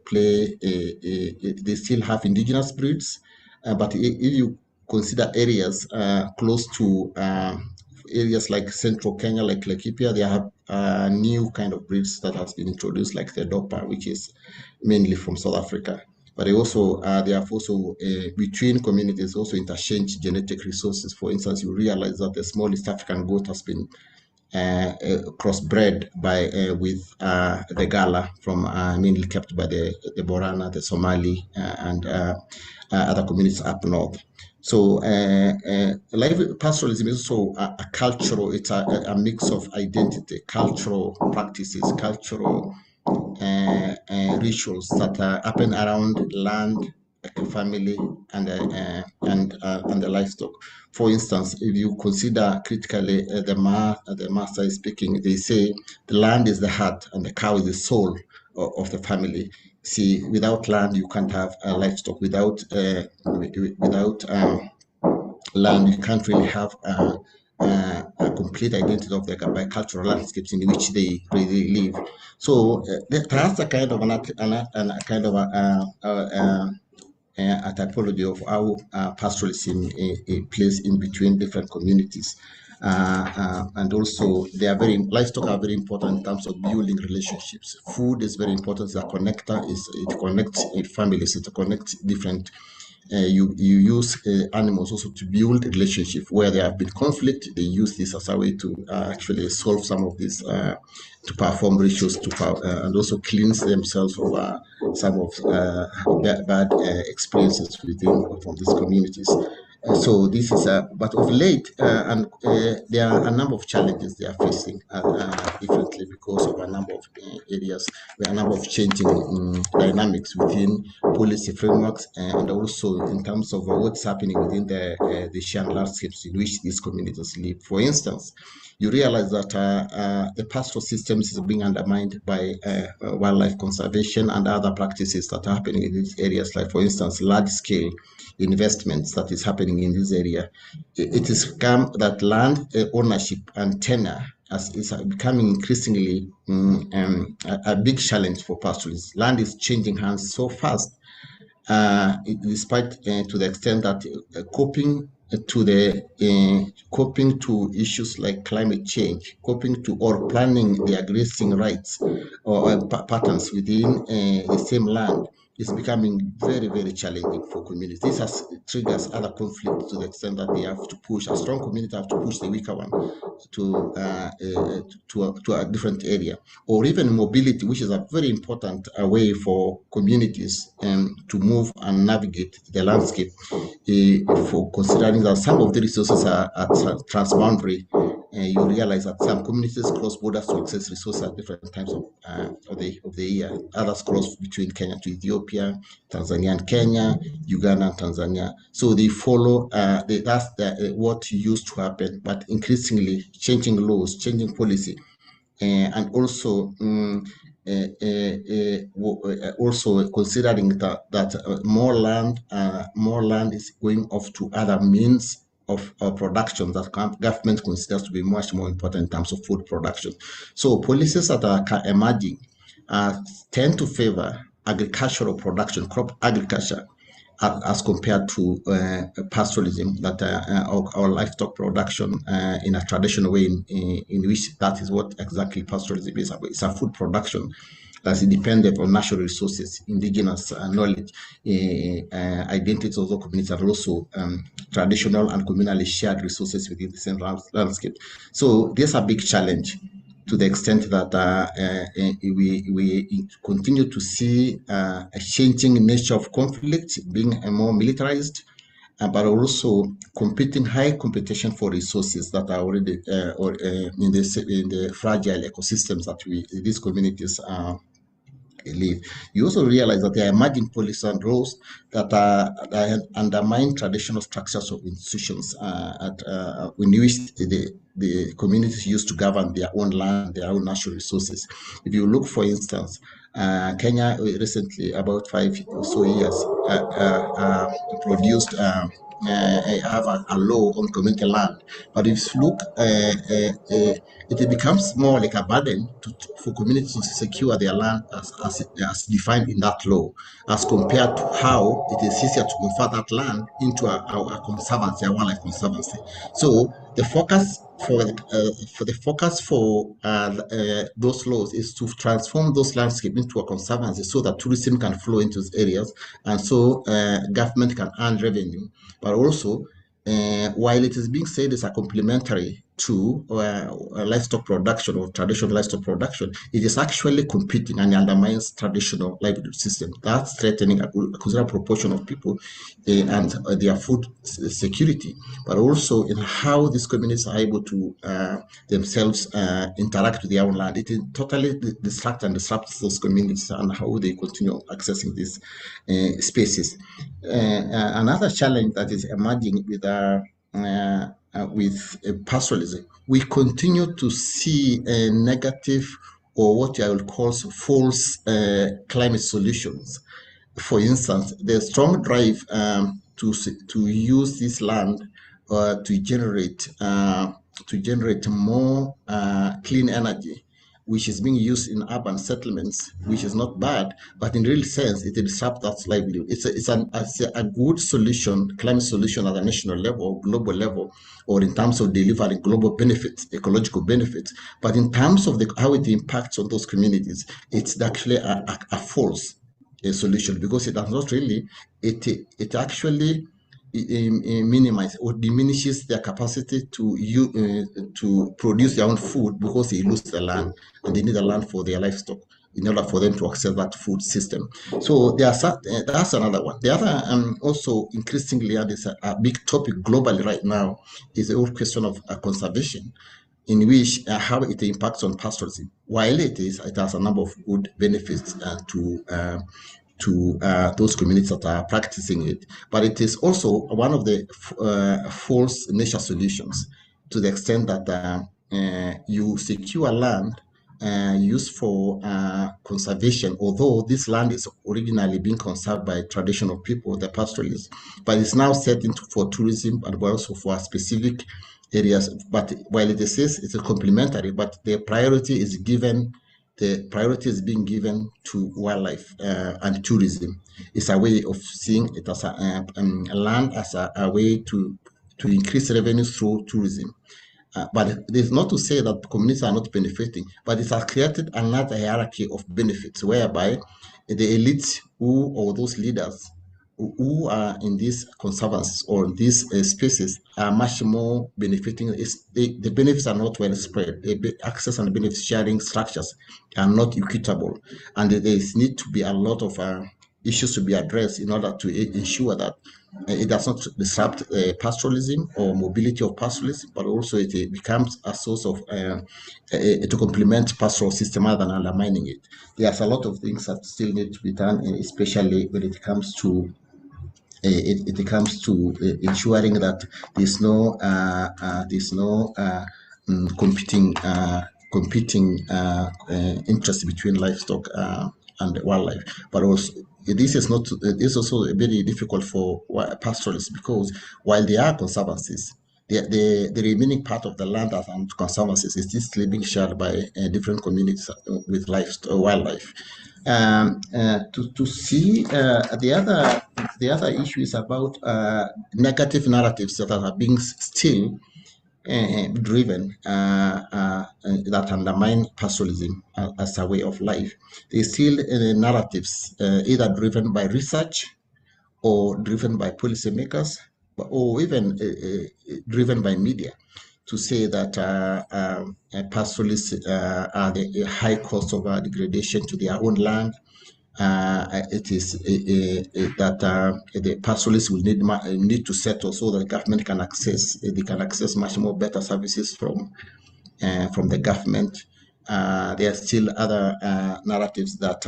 play. They still have indigenous breeds, but if you consider areas close to areas like central Kenya, like Laikipia, they have new kind of breeds that has been introduced, like the Dopa, which is mainly from South Africa. But they have also between communities also interchange genetic resources. For instance, you realize that the small East African goat has been crossbred with the Gala from mainly kept by the Borana, the Somali, and other communities up north. So pastoralism is also a cultural, it's a mix of identity, cultural practices, cultural rituals that happen around land, family, and the livestock. For instance, if you consider critically the master is speaking, they say the land is the heart and the cow is the soul of the family. See, without land, you can't have livestock. Without land, you can't really have a complete identity of the cultural landscapes in which they really live. So that's a kind of a kind of a typology of how pastoralism plays in between different communities. And also, livestock are very important in terms of building relationships. Food is very important. It's a connector. It connects families. It connects different. You use animals also to build relationship where there have been conflict. They use this as a way to actually solve some of these, to perform rituals, and also cleanse themselves of some of bad experiences from these communities. So this is but of late, and there are a number of challenges they are facing differently because of a number of areas, a number of changing dynamics within policy frameworks, and also in terms of what's happening within the shared landscapes in which these communities live. For instance, you realize that the pastoral systems is being undermined by wildlife conservation and other practices that are happening in these areas, like, for instance, large-scale investments that is happening in this area. It is come that land ownership and tenure is becoming increasingly a big challenge for pastoralists. Land is changing hands so fast, despite to the extent that coping to issues like climate change, coping to or planning their grazing rights or patterns within the same land is becoming very, very challenging for communities. This triggers other conflicts to the extent that they have to push, a strong community have to push the weaker one to a different area, or even mobility, which is a very important way for communities to move and navigate the landscape, for considering that some of the resources are transboundary you realize that some communities cross borders to access resources at different times of the year. Others cross between Kenya to Ethiopia, Tanzania and Kenya, Uganda and Tanzania. So they follow, that's what used to happen, but increasingly changing laws, changing policy, and also also considering that more land is going off to other means of production that government considers to be much more important in terms of food production. So policies that are emerging tend to favor agricultural production, crop agriculture, as compared to pastoralism, that or livestock production in a traditional way, in which that is what exactly pastoralism is about. It's a food production that's independent on natural resources, indigenous knowledge, identities of the communities, and also traditional and communally shared resources within the same landscape. So there's a big challenge, to the extent that we continue to see a changing nature of conflict, being more militarized, but also high competition for resources that are already in the fragile ecosystems that these communities live. You also realize that there are emerging policies and laws that undermine traditional structures of institutions in which the communities used to govern their own land, their own natural resources. If you look, for instance, Kenya recently, about 5 or so years, produced have a law on community land. But if you look, it becomes more like a burden for communities to secure their land as defined in that law, as compared to how it is easier to convert that land into a conservancy, a wildlife conservancy. So the focus for those laws is to transform those landscapes into a conservancy, so that tourism can flow into those areas, and so government can earn revenue. But also, while it is being said it's a complementary to livestock production or traditional livestock production, it is actually competing and undermines traditional livelihood system. That's threatening a considerable proportion of people and their food security, but also in how these communities are able to themselves interact with their own land. It totally disrupts those communities and how they continue accessing these spaces. Another challenge that is emerging with pastoralism, we continue to see a negative, or what I will call false climate solutions. For instance, the strong drive to use this land to generate more clean energy, which is being used in urban settlements, which is not bad, but in real sense, it disrupts that livelihood. It's a good solution, climate solution at a national level, global level, or in terms of delivering global benefits, ecological benefits. But in terms of how it impacts on those communities, it's actually a false solution, because it does not really, it actually minimize or diminishes their capacity to produce their own food, because they lose the land and they need the land for their livestock in order for them to access that food system. So that's another one. The other, also increasingly, and it's a big topic globally right now, is the whole question of conservation, in which how it impacts on pastoralism. While it has a number of good benefits to those communities that are practicing it, but it is also one of the false nature solutions, to the extent that you secure land used for conservation, although this land is originally being conserved by traditional people, the pastoralists, but it's now set into for tourism and also for specific areas. But while it says it's a complementary, but the priority is being given to wildlife and tourism. It's a way of seeing it as land as a way to increase revenues through tourism. But it is not to say that communities are not benefiting, but it has created another hierarchy of benefits, whereby the elites or those leaders who are in these conservancies or these spaces are much more benefiting. The benefits are not well spread. The access and benefit sharing structures are not equitable, and there need to be a lot of issues to be addressed in order to ensure that it does not disrupt pastoralism or mobility of pastoralists, but also it becomes a source of to complement pastoral system rather than undermining it. There's a lot of things that still need to be done, especially when it comes to ensuring that there's no competing interest between livestock and wildlife. But also, this is not. This is also very difficult for pastoralists, because while they are conservancies, the remaining part of the land as and conservancies is still being shared by different communities with wildlife. To see the other issue is about negative narratives that are being still driven that undermine pastoralism as a way of life. They still narratives either driven by research or driven by policymakers, or even driven by media, to say that pastoralists are the high cost of degradation to their own land. It is that the pastoralists will need to settle so that the government can access much more better services from the government. There are still other narratives that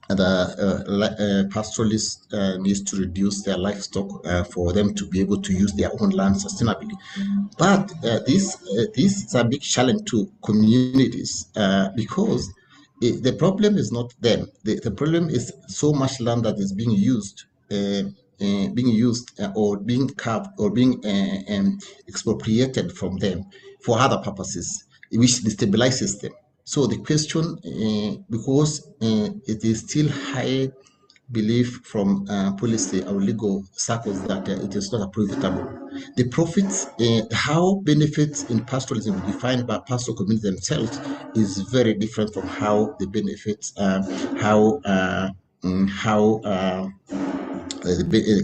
the pastoralists needs to reduce their livestock for them to be able to use their own land sustainably. But this is a big challenge to communities because the problem is not them. The problem is so much land that is being used or being carved or being expropriated from them for other purposes, which destabilizes them. So the question, because it is still high belief from policy or legal circles that it is not profitable. The profits, how benefits in pastoralism defined by pastoral communities themselves is very different from how the benefits, the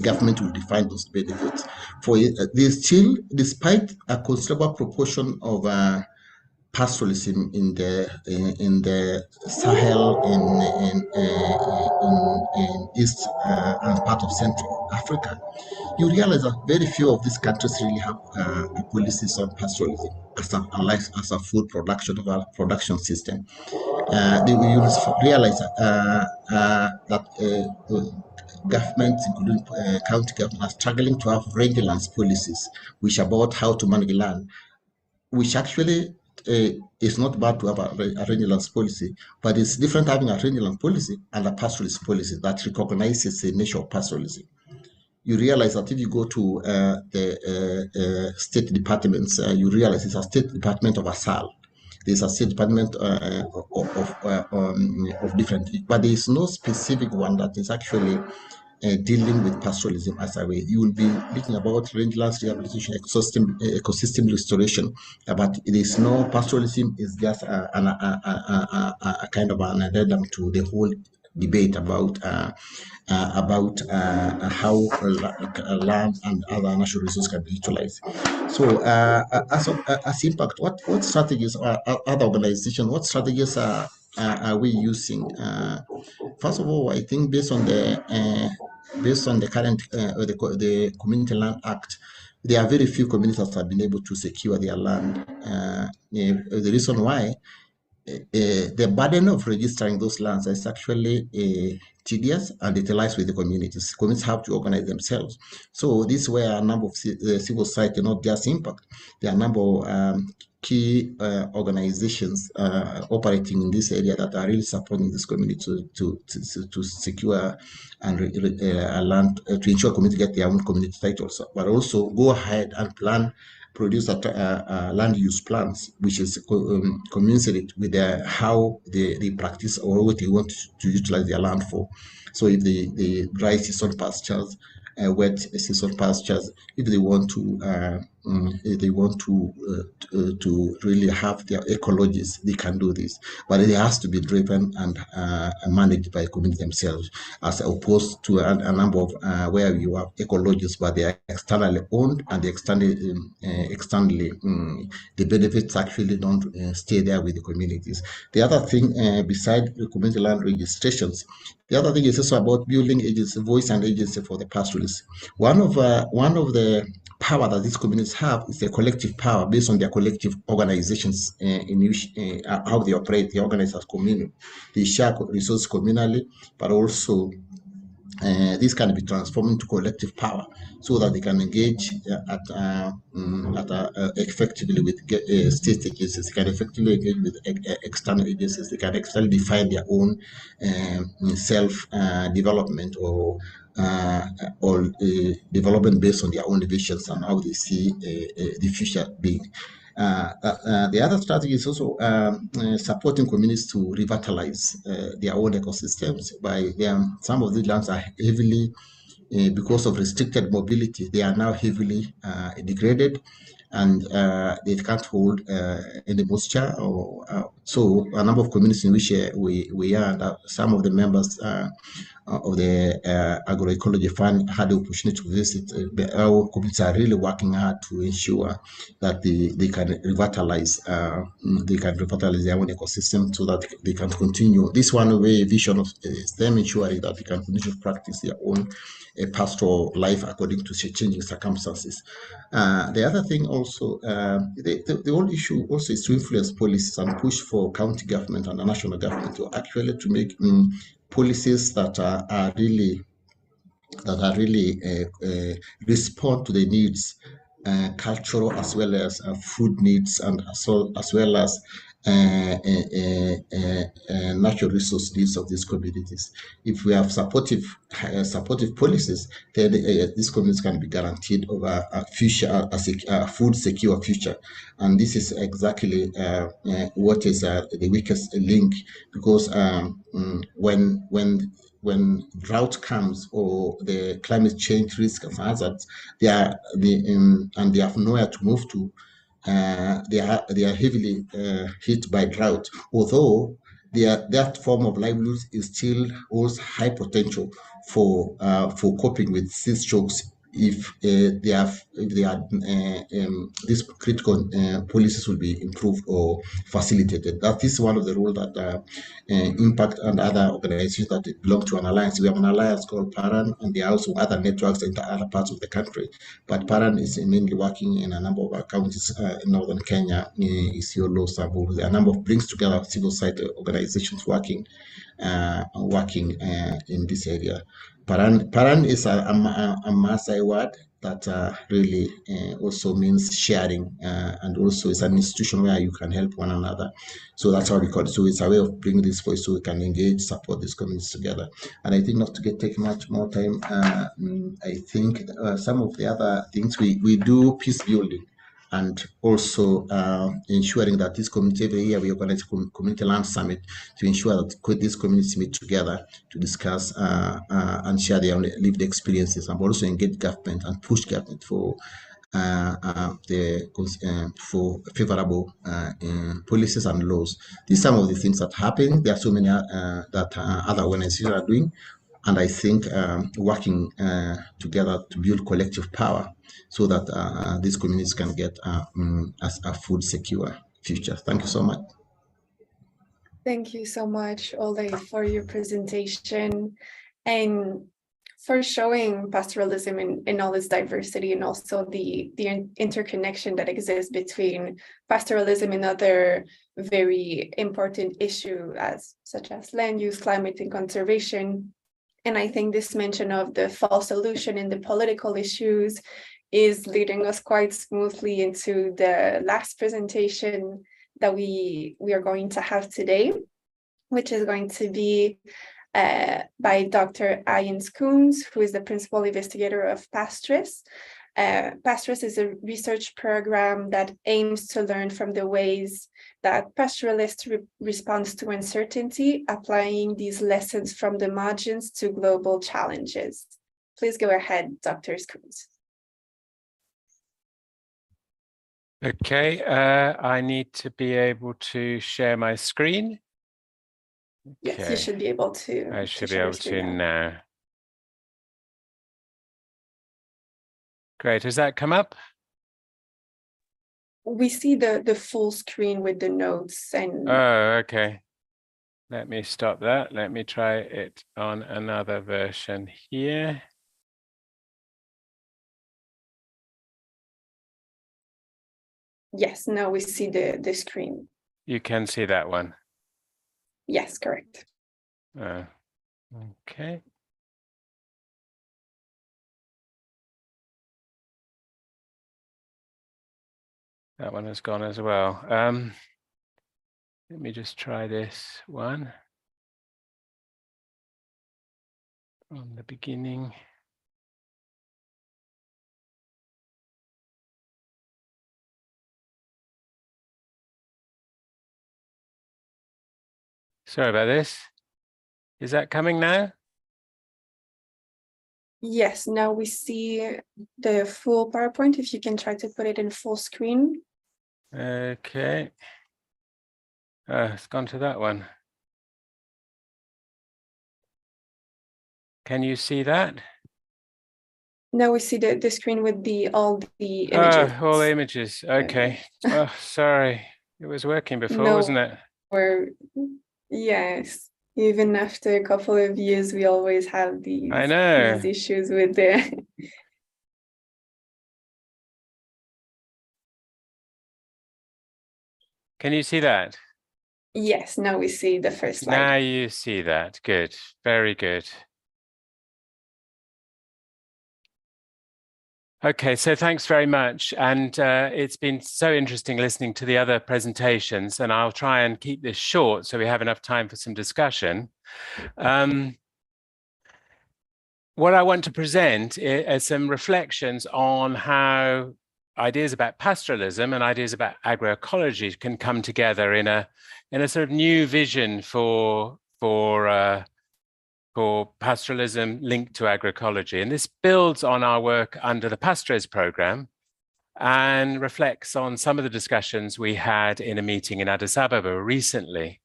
government will define those benefits. For there's still, despite a considerable proportion of pastoralism in the Sahel, in East and part of Central Africa, you realize that very few of these countries really have policies on pastoralism as a food production system. You realize that governments, including county governments, are struggling to have rangelands policies, which are about how to manage land, which actually is not bad to have a rangelands policy, but it's different having a rangeland policy and a pastoralist policy that recognizes the nature of pastoralism. You realize that if you go to the state departments, you realize it's a state department of ASAL. There's a state department of different, but there is no specific one that is actually dealing with pastoralism as a way. You will be looking about rangelands rehabilitation, ecosystem restoration, but there is no pastoralism. Is just a kind of an addendum to the whole debate about how land and other natural resources can be utilized. So, as impact, what strategies are other organizations? What strategies are we using? First of all, I think based on the current the Community Land Act, there are very few communities that have been able to secure their land. The reason why the burden of registering those lands is actually tedious, and it lies with the communities. Communities have to organize themselves. So this is where a number of civil society, not just impact, there are a number of key organizations operating in this area that are really supporting this community to secure and land, to ensure community get their own community titles, but also go ahead and produce land use plans, which is commensurate with how they practice or what they want to utilize their land for. So if the dry season pastures, wet season pastures, if they want to they want to really have their ecologies, they can do this, but it has to be driven and managed by community themselves, as opposed to a number of where you have ecologies, but they are externally owned and externally the benefits actually don't stay there with the communities. The other thing, beside the community land registrations, the other thing is also about building agency, voice and agency for the pastoralists. One of the power that these communities have is a collective power based on their collective organizations in which how they operate. They organize as community. They share resources communally, but also this can be transformed into collective power so that they can engage effectively with state agencies. They can effectively engage with external agencies. They can externally define their own self-development or development based on their own visions and how they see the future being. The other strategy is also supporting communities to revitalize their own ecosystems. Some of these lands are heavily, because of restricted mobility, they are now heavily degraded, and they can't hold any moisture. So a number of communities in which we are, and some of the members of the Agroecology Fund had the opportunity to visit. Our communities are really working hard to ensure that they can revitalize their own ecosystem so that they can continue. This one way vision of is them ensuring that they can continue to practice their own pastoral life according to changing circumstances. The other thing also, the whole issue also is to influence policies and push for county government and the national government to actually to make policies that are really respond to the needs, cultural as well as food needs, and as well as natural resource needs of these communities. If we have supportive policies, then these communities can be guaranteed of a future, a food secure future. And this is exactly what is the weakest link, because when drought comes or the climate change risk and hazards, and they have nowhere to move to. They are heavily hit by drought, although that form of livelihood is still holds high potential for coping with these shocks if these critical policies will be improved or facilitated. That is one of the roles that Impact and other organizations that belong to an alliance. We have an alliance called PARAN, and there are also other networks in the other parts of the country. But PARAN is mainly working in a number of counties in northern Kenya, Isiolo, Samburu. There are a number of brings together civil society organizations working in this area. Paran is a Maasai word that really also means sharing, and also is an institution where you can help one another. So that's how we call it. So it's a way of bringing this voice so we can engage, support these communities together. And I think not to take much more time, I think some of the other things we do peace building, and also ensuring that this community, every year we organize a community land summit to ensure that these communities meet together to discuss and share their own lived experiences, and also engage government and push government for favorable policies and laws. These are some of the things that happen. There are so many that other organizations are doing, and I think working together to build collective power so that these communities can get a food secure future. Thank you so much. Thank you so much, Ole, for your presentation and for showing pastoralism in all its diversity, and also the interconnection that exists between pastoralism and other very important issues such as land use, climate, and conservation. And I think this mention of the false solution in the political issues is leading us quite smoothly into the last presentation that we are going to have today, which is going to be by Dr. Ian Skoons, who is the principal investigator of Pastoralist. Pastoralist is a research program that aims to learn from the ways that pastoralist responds to uncertainty, applying these lessons from the margins to global challenges. Please go ahead, Dr. Skoons. Okay, I need to be able to share my screen. Yes, you Okay. should be able to. I should be share your able to screen now. Great, has that come up? We see the full screen with the notes and Oh, okay. Let me stop that. Let me try it on another version here. yes, now we see the screen. You can see that one. Yes, correct. Okay. That one has gone as well. Let me just try this one from the beginning. Sorry about this. Is that coming now? Yes, now we see the full PowerPoint. If you can try to put it in full screen. Okay. It's gone to that one. Can you see that? Now we see the screen with all the images. All the images. Okay. Oh, sorry. It was working before, No, wasn't it? yes. Even after a couple of years, we always have these issues with the. Can you see that? Yes, now we see the first slide. Now you see that. Good. Very good. Okay, so thanks very much. And it's been so interesting listening to the other presentations, and I'll try and keep this short so we have enough time for some discussion. What I want to present is some reflections on how ideas about pastoralism and ideas about agroecology can come together in a sort of new vision for pastoralism linked to agroecology. And this builds on our work under the Pastres program and reflects on some of the discussions we had in a meeting in Addis Ababa recently,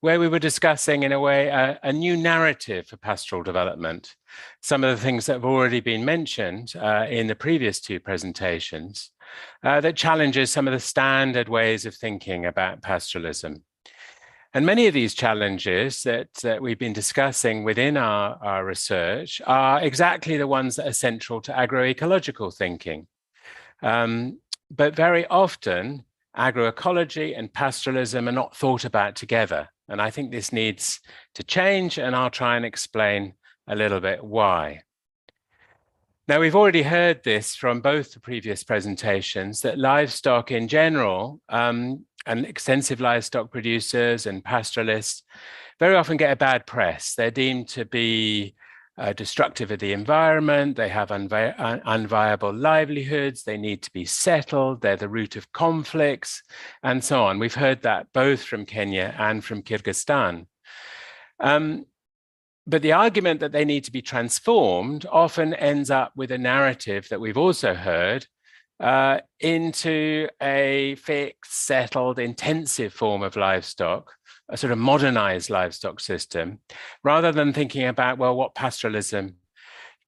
where we were discussing, in a way, a new narrative for pastoral development. Some of the things that have already been mentioned in the previous two presentations that challenges some of the standard ways of thinking about pastoralism. And many of these challenges that we've been discussing within our research are exactly the ones that are central to agroecological thinking. But very often, agroecology and pastoralism are not thought about together. And I think this needs to change, and I'll try and explain a little bit why. Now, we've already heard this from both the previous presentations, that livestock in general, and extensive livestock producers and pastoralists very often get a bad press. They're deemed to be destructive of the environment, they have unviable livelihoods, they need to be settled, they're the root of conflicts, and so on. We've heard that both from Kenya and from Kyrgyzstan. But the argument that they need to be transformed often ends up with a narrative that we've also heard into a fixed, settled, intensive form of livestock, a sort of modernized livestock system, rather than thinking about, well, what pastoralism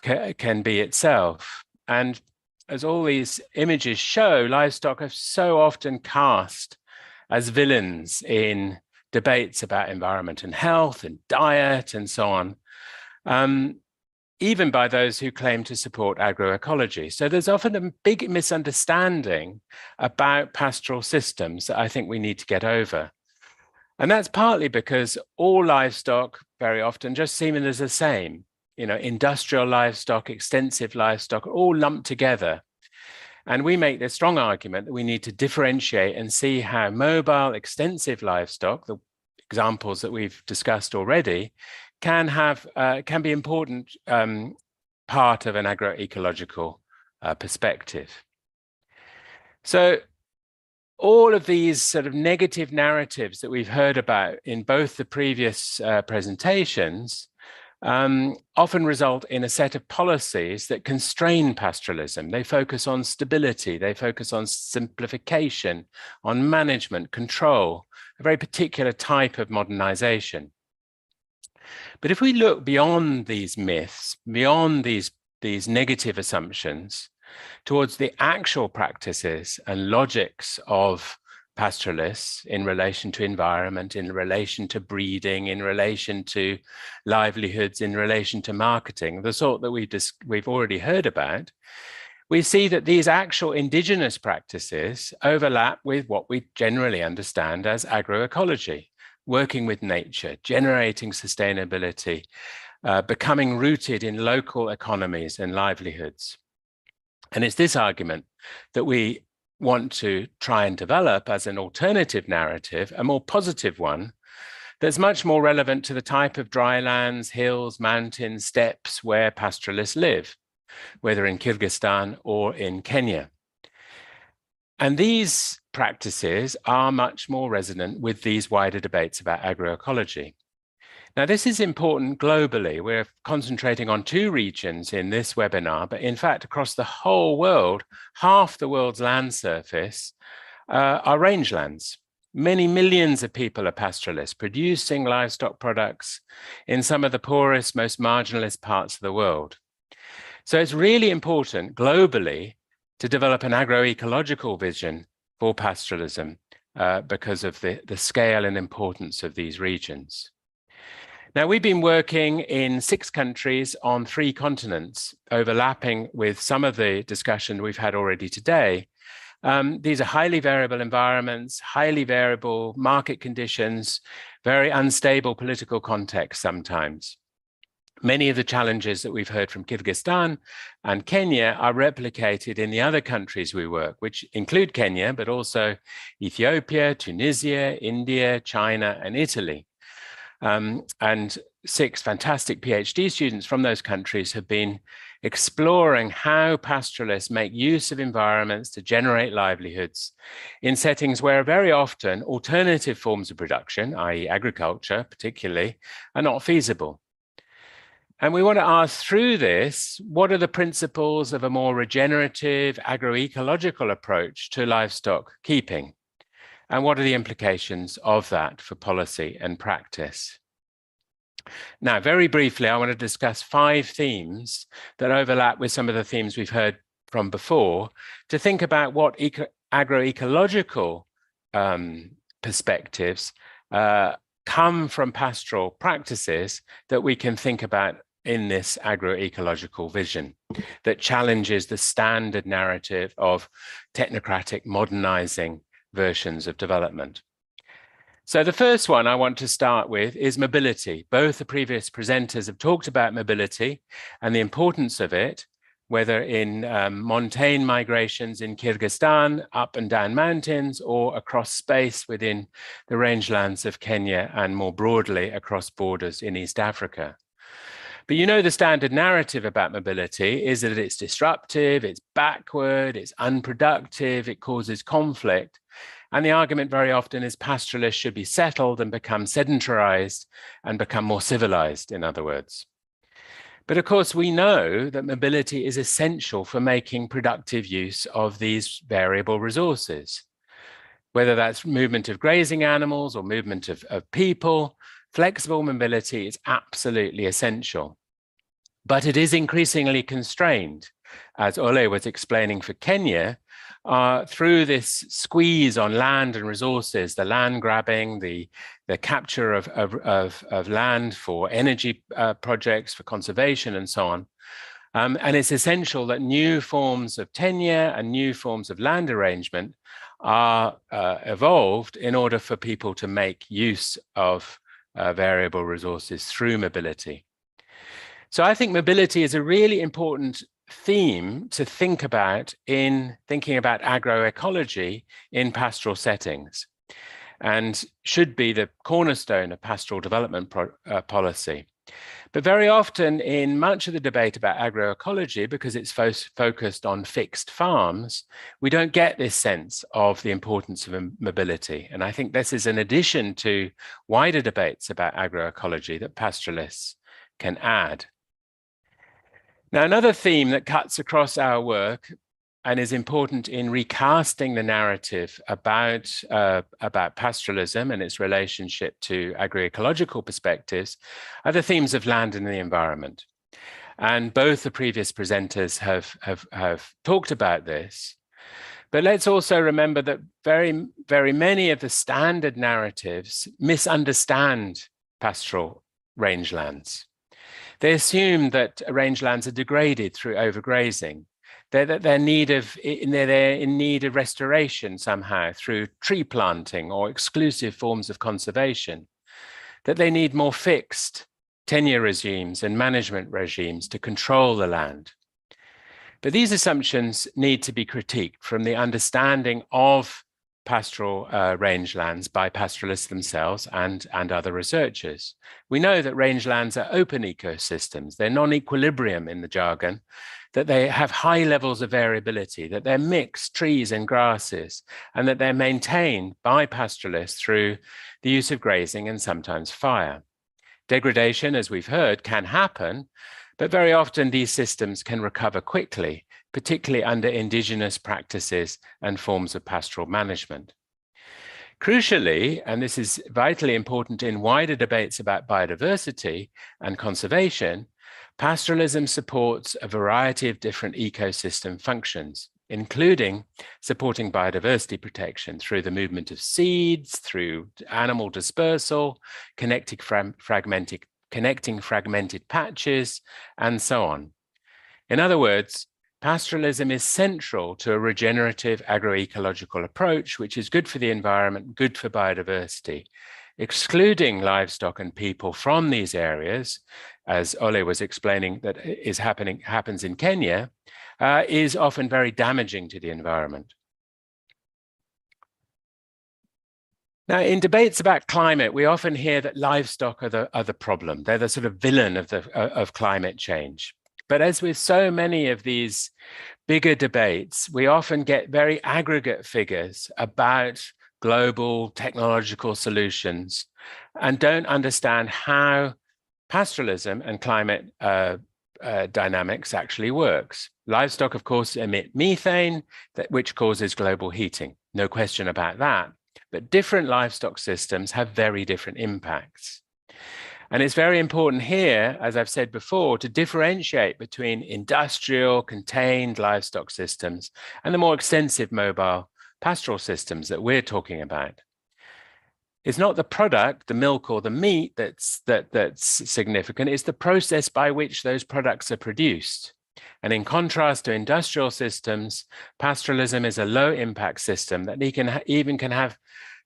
can be itself. And as all these images show, livestock are so often cast as villains in debates about environment and health and diet and so on, even by those who claim to support agroecology. So there's often a big misunderstanding about pastoral systems that I think we need to get over. And that's partly because all livestock very often just seem as the same. You know, industrial livestock, extensive livestock, all lumped together. And we make the strong argument that we need to differentiate and see how mobile, extensive livestock, the examples that we've discussed already, can be important part of an agroecological perspective. So all of these sort of negative narratives that we've heard about in both the previous presentations often result in a set of policies that constrain pastoralism. They focus on stability, they focus on simplification, on management, control, a very particular type of modernization. But if we look beyond these myths, beyond these negative assumptions, towards the actual practices and logics of pastoralists in relation to environment, in relation to breeding, in relation to livelihoods, in relation to marketing, the sort that we've already heard about, we see that these actual indigenous practices overlap with what we generally understand as agroecology, working with nature, generating sustainability, becoming rooted in local economies and livelihoods. And it's this argument that we want to try and develop as an alternative narrative, a more positive one, that's much more relevant to the type of dry lands, hills, mountains, steppes where pastoralists live, whether in Kyrgyzstan or in Kenya. And these practices are much more resonant with these wider debates about agroecology. Now, this is important globally. We're concentrating on 2 regions in this webinar, but in fact, across the whole world, half the world's land surface are rangelands. Many millions of people are pastoralists, producing livestock products in some of the poorest, most marginalist parts of the world. So it's really important globally to develop an agroecological vision for pastoralism because of the scale and importance of these regions. Now, we've been working in 6 countries on 3 continents, overlapping with some of the discussion we've had already today. These are highly variable environments, highly variable market conditions, very unstable political context sometimes. Many of the challenges that we've heard from Kyrgyzstan and Kenya are replicated in the other countries we work, which include Kenya, but also Ethiopia, Tunisia, India, China, and Italy. And 6 fantastic PhD students from those countries have been exploring how pastoralists make use of environments to generate livelihoods in settings where very often alternative forms of production, i.e. agriculture particularly, are not feasible. And we want to ask through this, what are the principles of a more regenerative agroecological approach to livestock keeping? And what are the implications of that for policy and practice? Now, very briefly, I want to discuss 5 themes that overlap with some of the themes we've heard from before to think about what agroecological perspectives come from pastoral practices that we can think about in this agroecological vision that challenges the standard narrative of technocratic modernizing versions of development. So the first one I want to start with is mobility. Both the previous presenters have talked about mobility and the importance of it, whether in montane migrations in Kyrgyzstan, up and down mountains, or across space within the rangelands of Kenya and more broadly across borders in East Africa. But you know, the standard narrative about mobility is that it's disruptive, it's backward, it's unproductive, it causes conflict. And the argument very often is pastoralists should be settled and become sedentarized and become more civilized, in other words. But of course, we know that mobility is essential for making productive use of these variable resources, whether that's movement of grazing animals or movement of people. Flexible mobility is absolutely essential, but it is increasingly constrained, as Ole was explaining for Kenya, through this squeeze on land and resources, the land grabbing, the capture of land for energy projects, for conservation and so on. And it's essential that new forms of tenure and new forms of land arrangement are evolved in order for people to make use of variable resources through mobility. So I think mobility is a really important theme to think about in thinking about agroecology in pastoral settings, and should be the cornerstone of pastoral development policy. But very often in much of the debate about agroecology, because it's focused on fixed farms, we don't get this sense of the importance of mobility. And I think this is an addition to wider debates about agroecology that pastoralists can add. Now, another theme that cuts across our work and is important in recasting the narrative about pastoralism and its relationship to agroecological perspectives are the themes of land and the environment. And both the previous presenters have talked about this. But let's also remember that very many of the standard narratives misunderstand pastoral rangelands. They assume that rangelands are degraded through overgrazing. They're in need of restoration somehow through tree planting or exclusive forms of conservation. That they need more fixed tenure regimes and management regimes to control the land. But these assumptions need to be critiqued from the understanding of pastoral rangelands by pastoralists themselves and other researchers. We know that rangelands are open ecosystems. They're non-equilibrium in the jargon, that they have high levels of variability, that they're mixed trees and grasses, and that they're maintained by pastoralists through the use of grazing and sometimes fire. Degradation, as we've heard, can happen, but very often these systems can recover quickly, particularly under indigenous practices and forms of pastoral management. Crucially, and this is vitally important in wider debates about biodiversity and conservation, pastoralism supports a variety of different ecosystem functions, including supporting biodiversity protection through the movement of seeds, through animal dispersal, connecting fragmented patches, and so on. In other words, pastoralism is central to a regenerative agroecological approach, which is good for the environment, good for biodiversity. Excluding livestock and people from these areas, as Ole was explaining that happens in Kenya, is often very damaging to the environment. Now, in debates about climate, we often hear that livestock are the problem. They're the sort of villain of climate change. But as with so many of these bigger debates, we often get very aggregate figures about global technological solutions and don't understand how pastoralism and climate dynamics actually works. Livestock, of course, emit methane, which causes global heating. No question about that. But different livestock systems have very different impacts. And it's very important here, as I've said before, to differentiate between industrial, contained livestock systems and the more extensive mobile pastoral systems that we're talking about. It's not the product, the milk or the meat that's significant, it's the process by which those products are produced. And in contrast to industrial systems, pastoralism is a low impact system that even can have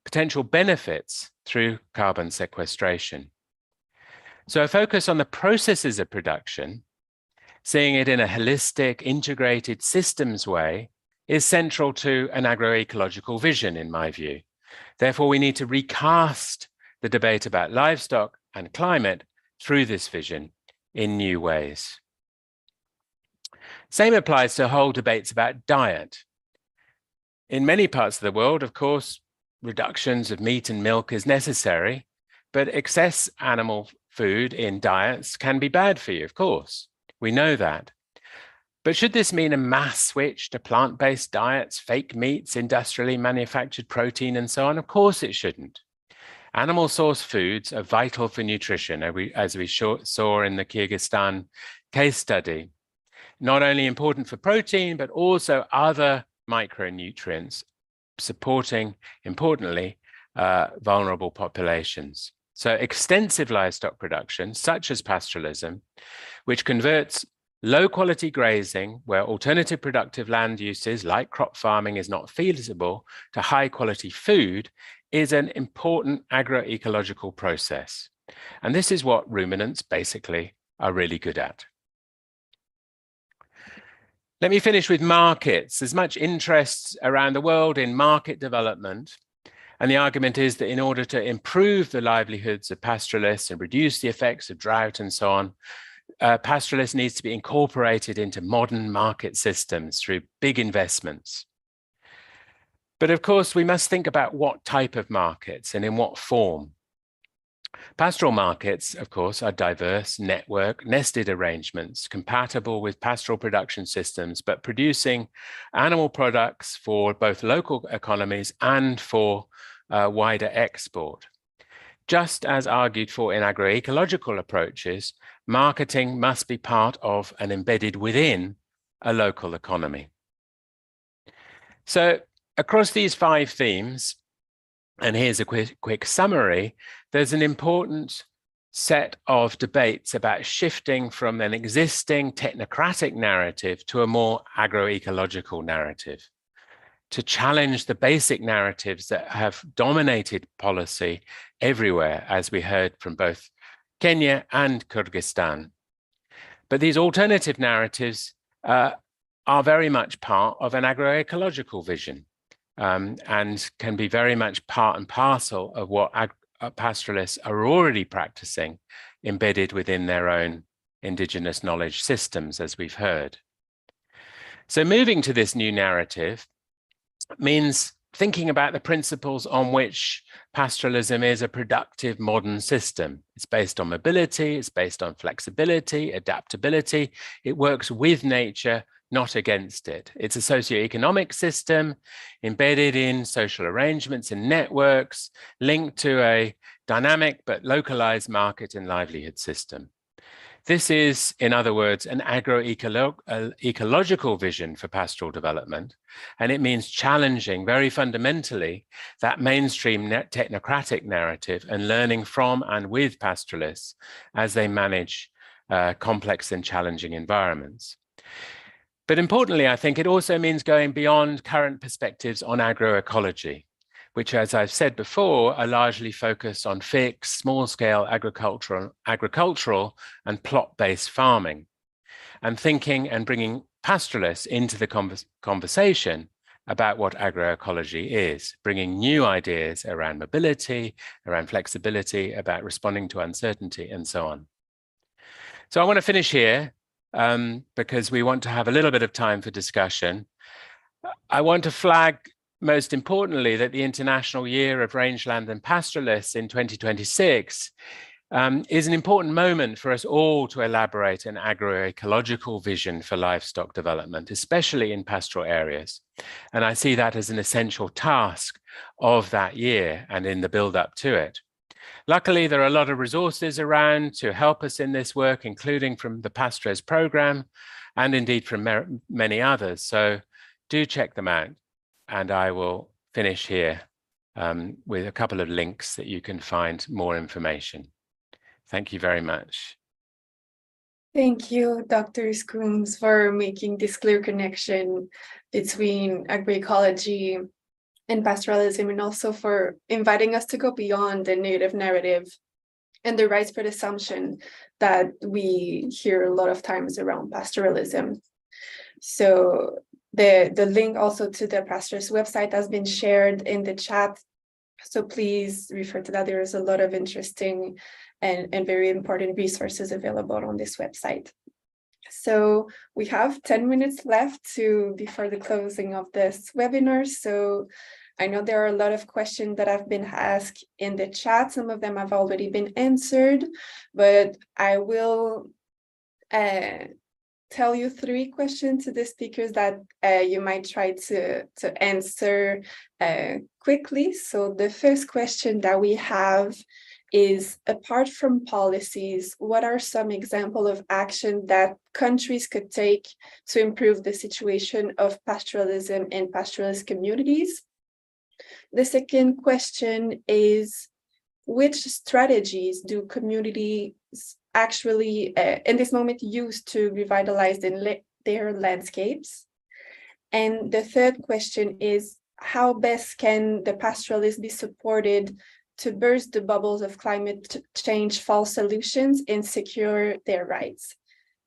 potential benefits through carbon sequestration. So a focus on the processes of production, seeing it in a holistic, integrated systems way, is central to an agroecological vision, in my view. Therefore, we need to recast the debate about livestock and climate through this vision in new ways. Same applies to whole debates about diet. In many parts of the world, of course, reductions of meat and milk is necessary, but excess animal food in diets can be bad for you, of course. We know that. But should this mean a mass switch to plant-based diets, fake meats, industrially manufactured protein, and so on? Of course it shouldn't. Animal source foods are vital for nutrition, as we saw in the Kyrgyzstan case study. Not only important for protein, but also other micronutrients, supporting, importantly, vulnerable populations. So extensive livestock production, such as pastoralism, which converts low-quality grazing, where alternative productive land uses like crop farming is not feasible, to high-quality food, is an important agroecological process. And this is what ruminants basically are really good at. Let me finish with markets. There's much interest around the world in market development. And the argument is that in order to improve the livelihoods of pastoralists and reduce the effects of drought and so on, pastoralists needs to be incorporated into modern market systems through big investments. But of course, we must think about what type of markets and in what form. Pastoral markets, of course, are diverse, network, nested arrangements compatible with pastoral production systems, but producing animal products for both local economies and for wider export. Just as argued for in agroecological approaches, marketing must be part of and embedded within a local economy. So across these 5 themes, and here's a quick summary, there's an important set of debates about shifting from an existing technocratic narrative to a more agroecological narrative, to challenge the basic narratives that have dominated policy everywhere, as we heard from both Kenya and Kyrgyzstan. But these alternative narratives are very much part of an agroecological vision. And can be very much part and parcel of what pastoralists are already practicing, embedded within their own indigenous knowledge systems, as we've heard. So moving to this new narrative means thinking about the principles on which pastoralism is a productive modern system. It's based on mobility, it's based on flexibility, adaptability. It works with nature, not against it. It's a socioeconomic system embedded in social arrangements and networks, linked to a dynamic but localized market and livelihood system. This is, in other words, an agroecological vision for pastoral development, and it means challenging very fundamentally that mainstream technocratic narrative and learning from and with pastoralists as they manage complex and challenging environments. But importantly, I think it also means going beyond current perspectives on agroecology, which, as I've said before, are largely focused on fixed, small-scale agricultural and plot-based farming, and thinking and bringing pastoralists into the conversation about what agroecology is, bringing new ideas around mobility, around flexibility, about responding to uncertainty, and so on. So I want to finish here, because we want to have a little bit of time for discussion. I want to flag, most importantly, that the International Year of Rangeland and Pastoralists in 2026 is an important moment for us all to elaborate an agroecological vision for livestock development, especially in pastoral areas. And I see that as an essential task of that year and in the build-up to it. Luckily, there are a lot of resources around to help us in this work, including from the Pastoralist program and indeed from many others. So do check them out. And I will finish here with a couple of links that you can find more information. Thank you very much. Thank you, Dr. Scooms, for making this clear connection between agroecology and pastoralism, and also for inviting us to go beyond the native narrative and the widespread assumption that we hear a lot of times around pastoralism. So the link also to the pastoralist website has been shared in the chat. So please refer to that. There is a lot of interesting and very important resources available on this website. So we have 10 minutes left before the closing of this webinar. So I know there are a lot of questions that have been asked in the chat. Some of them have already been answered, but I will tell you 3 questions to the speakers that you might try to answer quickly. So the first question that we have is, apart from policies, what are some examples of action that countries could take to improve the situation of pastoralism in pastoralist communities? The second question is, which strategies do communities actually, in this moment, use to revitalize their landscapes? And the third question is, how best can the pastoralists be supported to burst the bubbles of climate change false solutions and secure their rights?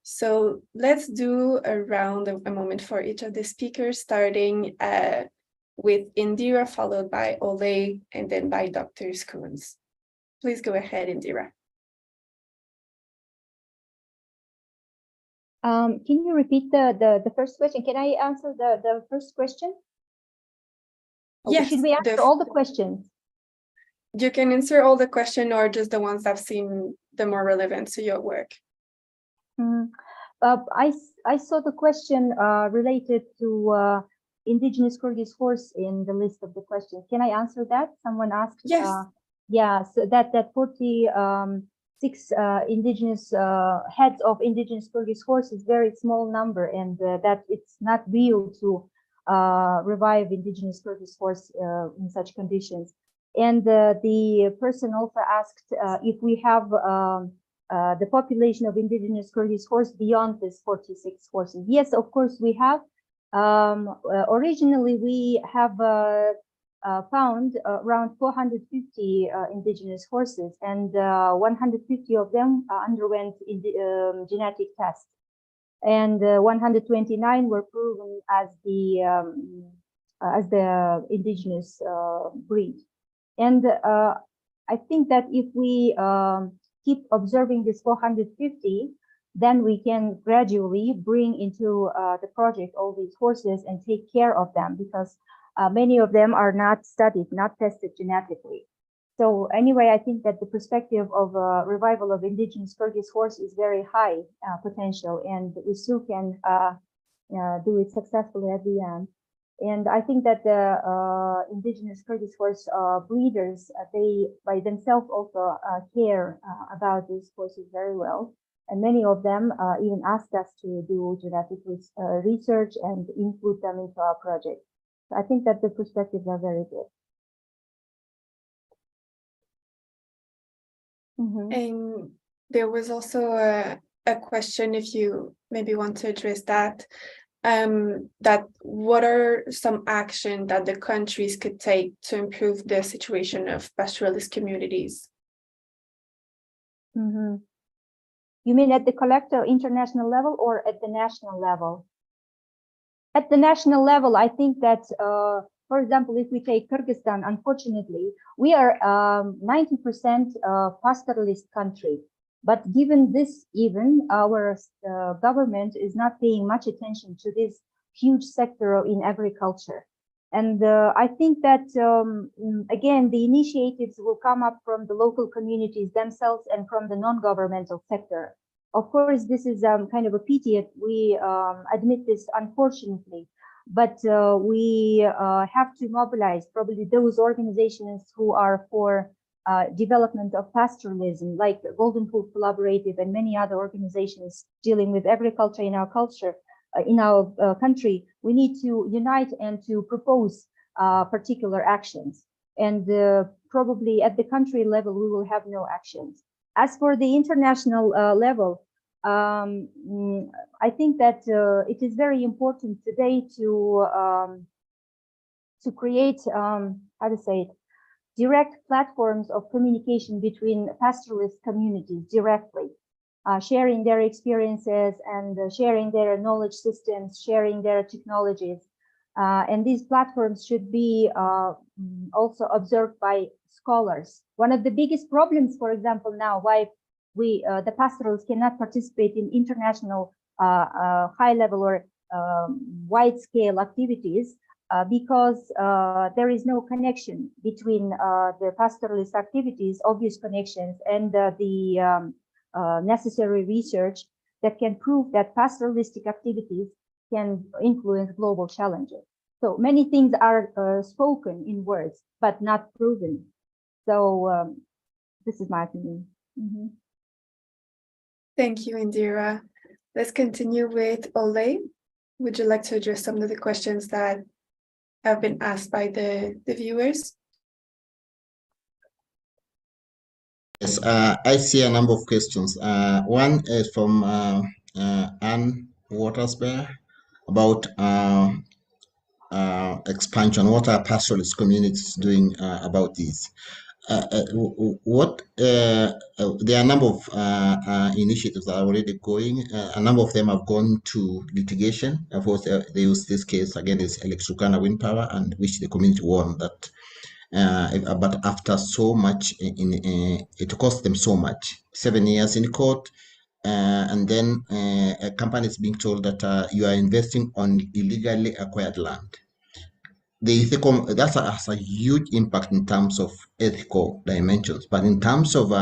So let's do a moment for each of the speakers, starting with Indira, followed by Ole, and then by Dr. Scooms. Please go ahead, Indira. Can you repeat the first question? Can I answer the first question? Yes. Should we answer all the questions? You can answer all the question or just the ones that seem the more relevant to your work. I saw the question related to indigenous Kyrgyz horse in the list of the questions. Can I answer that? Someone asked. Yes. Yeah, so that 46 indigenous heads of indigenous Kyrgyz horse is very small number, and that it's not real to revive indigenous Kyrgyz horse in such conditions. And the person also asked if we have the population of indigenous Kyrgyz horse beyond this 46 horses. Yes, of course we have. Originally, we have found around 450 indigenous horses, and 150 of them underwent genetic tests, and 129 were proven as the indigenous breed. And I think that if we keep observing this 450, then we can gradually bring into the project all these horses and take care of them, because many of them are not studied, not tested genetically. So anyway, I think that the perspective of revival of indigenous Kyrgyz horse is very high potential, and we still can do it successfully at the end. And I think that the indigenous Kyrgyz horse breeders, they by themselves also care about these horses very well. And many of them even asked us to do genetic research and include them into our project. So I think that the perspectives are very good. And there was also a question, if you maybe want to address that, that what are some action that the countries could take to improve the situation of pastoralist communities? You mean at the collective international level or at the national level? At the national level, I think that, for example, if we take Kyrgyzstan, unfortunately, we are 90% pastoralist country. But given this, even our government is not paying much attention to this huge sector in agriculture. And I think that, again, the initiatives will come up from the local communities themselves and from the non-governmental sector. Of course, this is kind of a pity. We admit this, unfortunately, but we have to mobilize probably those organizations who are for development of pastoralism, like Golden Pool Collaborative and many other organizations dealing with agriculture in our culture, in our country. We need to unite and to propose particular actions. And probably at the country level, we will have no actions. As for the international level, I think that it is very important today to create, how to say it, direct platforms of communication between pastoralist communities directly, sharing their experiences and sharing their knowledge systems, sharing their technologies. And these platforms should be also observed by scholars. One of the biggest problems, for example, now why we, the pastoralists cannot participate in international high level or wide scale activities because there is no connection between the pastoralist activities, obvious connections, and the necessary research that can prove that pastoralistic activities can influence global challenges. So many things are spoken in words, but not proven. So this is my opinion. Thank you, Indira. Let's continue with Ole. Would you like to address some of the questions that have been asked by the viewers? Yes, I see a number of questions. One is from Anne Watersbear about expansion. What are pastoralist communities doing about this? There are a number of initiatives that are already going. A number of them have gone to litigation. Of course, they use this case again is Electrocana Wind Power, and which the community won that. But after so much, it cost them so much. 7 years in court, and then a company is being told that you are investing on illegally acquired land. the ethical, has a huge impact in terms of ethical dimensions. But in terms of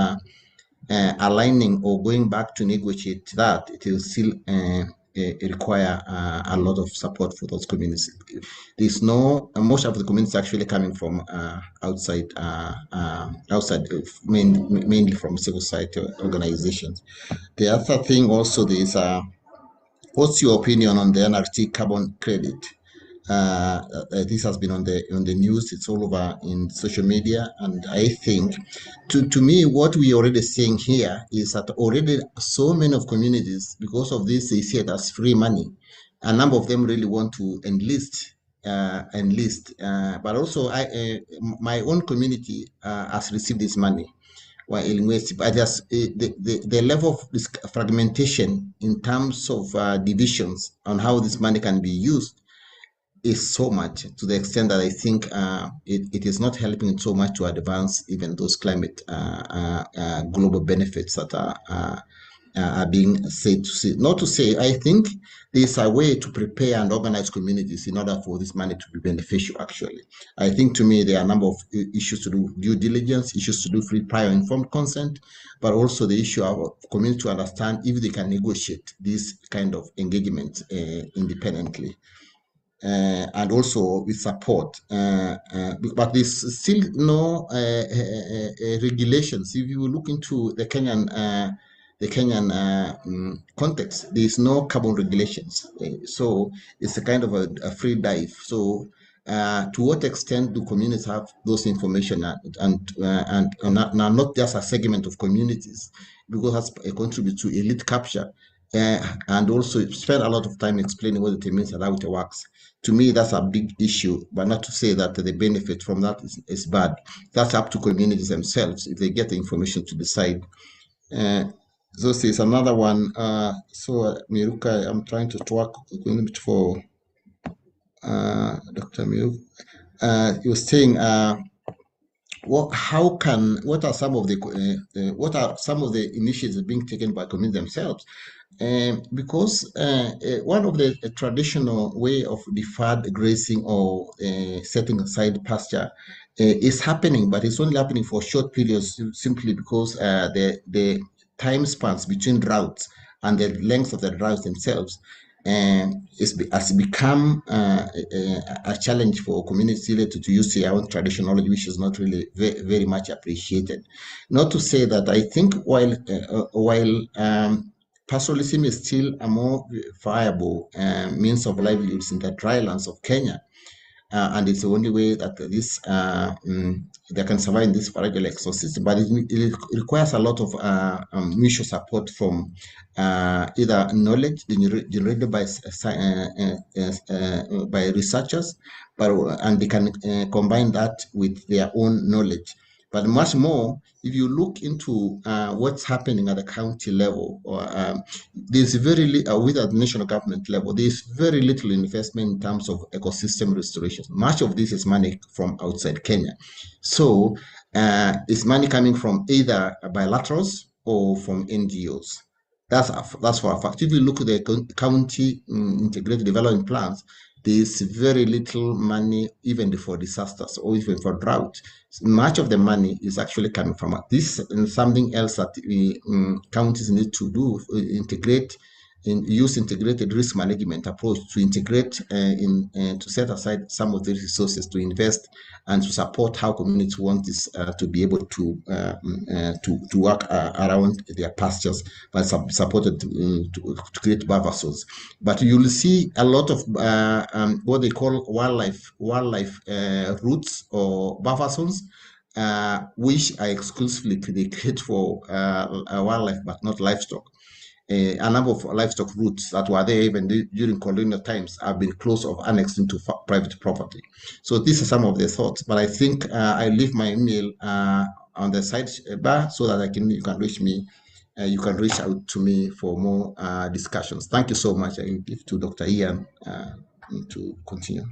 aligning or going back to negotiate that, it will still require a lot of support for those communities. There's no, most of the communities actually coming from outside, mainly from civil society organizations. The other thing also is, what's your opinion on the NRT carbon credit? This has been on the news. It's all over in social media, and I think, to me, what we are already seeing here is that already so many of communities, because of this, they see it as free money. A number of them really want to enlist. But also, my own community has received this money. But there's the level of this fragmentation in terms of divisions on how this money can be used is so much, to the extent that I think it is not helping so much to advance even those climate global benefits that are being said to say. Not to say, I think there's a way to prepare and organize communities in order for this money to be beneficial, actually. I think, to me, there are a number of issues to do due diligence, issues to do free prior informed consent, but also the issue of community to understand if they can negotiate this kind of engagement independently. And also with support, but there's still no regulations. If you look into the Kenyan context, there is no carbon regulations, so it's a kind of a free dive. So to what extent do communities have those information and not just a segment of communities, because it contributes to elite capture, and also spend a lot of time explaining what it means and how it works. To me, that's a big issue, but not to say that the benefit from that is bad. That's up to communities themselves if they get the information to decide. So is another one. So Miruka, I'm trying to talk for Dr. Miruka. He was saying, what are some of the initiatives being taken by communities themselves? Because one of the traditional way of deferred grazing or setting aside pasture is happening, but it's only happening for short periods, simply because the time spans between droughts and the length of the droughts themselves has become a challenge for communities to use their own traditional knowledge, which is not really very much appreciated. Not to say that I think while pastoralism is still a more viable means of livelihoods in the drylands of Kenya, and it's the only way that they can survive in this fragile ecosystem. But it requires a lot of mutual support from either knowledge generated by researchers, and they can combine that with their own knowledge. But much more, if you look into what's happening at the county level, or there's very little, with the national government level, there's very little investment in terms of ecosystem restoration. Much of this is money from outside Kenya. So it's money coming from either bilaterals or from NGOs. That's for a fact. If you look at the county integrated development plans, there's very little money even for disasters or even for drought. Much of the money is actually coming from this, and something else that counties need to do, use integrated risk management approach to integrate to set aside some of the resources to invest and to support how communities want this to be able to work around their pastures, but supported to create buffer zones. But you'll see a lot of what they call wildlife routes or buffer zones, which are exclusively created for wildlife, but not livestock. A number of livestock routes that were there even during colonial times have been closed or annexed into private property. So these are some of the thoughts, but I think I leave my email on the side bar so that you can reach me. You can reach out to me for more discussions. Thank you so much. I will give to Dr. Ian to continue.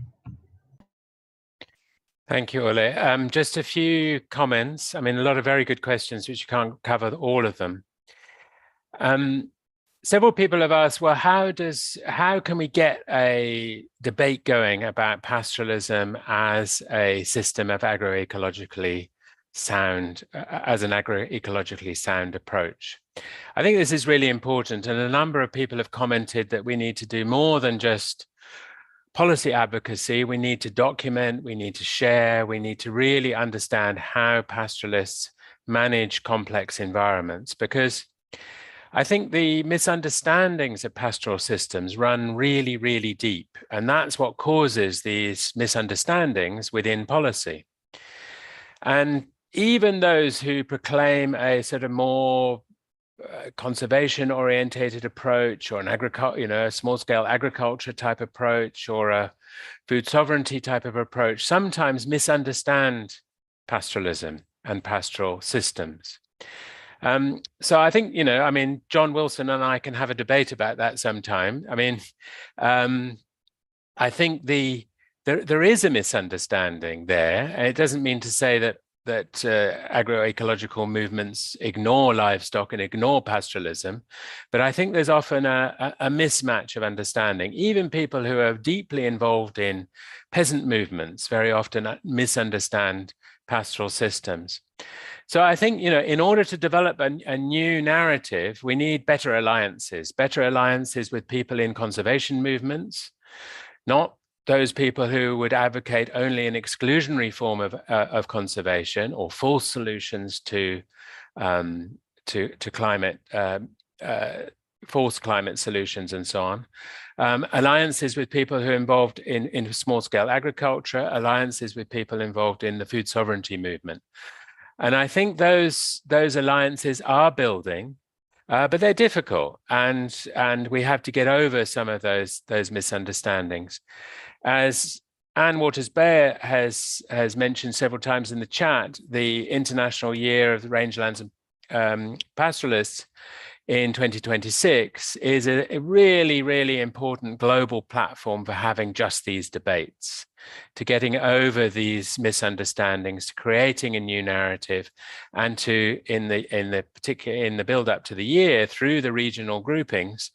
Thank you, Ole. Just a few comments. I mean, a lot of very good questions, which you can't cover all of them. several people have asked, well, how can we get a debate going about pastoralism as a system of agroecologically sound, as an agroecologically sound approach? I think this is really important, and a number of people have commented that we need to do more than just policy advocacy. We need to document, we need to share, we need to really understand how pastoralists manage complex environments, because I think the misunderstandings of pastoral systems run really, really deep, and that's what causes these misunderstandings within policy. And even those who proclaim a sort of more conservation-orientated approach, or an a small-scale agriculture type approach, or a food sovereignty type of approach, sometimes misunderstand pastoralism and pastoral systems. So I think, John Wilson and I can have a debate about that sometime. I think there is a misunderstanding there, and it doesn't mean to say that agroecological movements ignore livestock and ignore pastoralism, but I think there's often a mismatch of understanding. Even people who are deeply involved in peasant movements very often misunderstand pastoral systems. So I think, in order to develop a new narrative, we need better alliances with people in conservation movements, not those people who would advocate only an exclusionary form of conservation or false solutions to climate, false climate solutions and so on. Alliances with people who are involved in small-scale agriculture, alliances with people involved in the food sovereignty movement. And I think those alliances are building, but they're difficult, and we have to get over some of those misunderstandings. As Anne Waters-Bayer has mentioned several times in the chat, the International Year of the Rangelands and Pastoralists in 2026 is a really, really important global platform for having just these debates, to getting over these misunderstandings, to creating a new narrative, and to, in the build up to the year, through the regional groupings,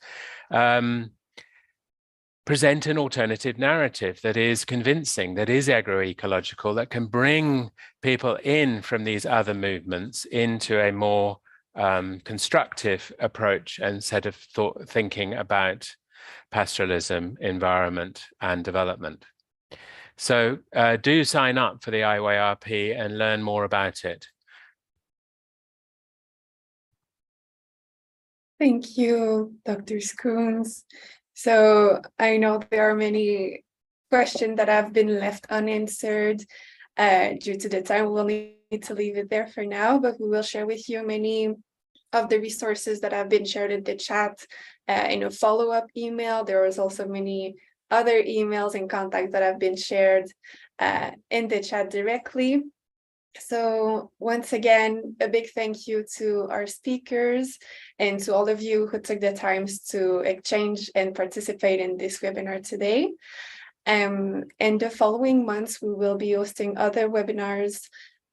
present an alternative narrative that is convincing, that is agroecological, that can bring people in from these other movements into a more constructive approach and set of thinking about pastoralism, environment, and development. So do sign up for the IYRP and learn more about it. Thank you, Dr. Schoons. So I know there are many questions that have been left unanswered due to the time. We'll need to leave it there for now, but we will share with you many of the resources that have been shared in the chat in a follow-up email. There was also many other emails and contacts that have been shared in the chat directly. So once again, a big thank you to our speakers and to all of you who took the time to exchange and participate in this webinar today. In the following months, we will be hosting other webinars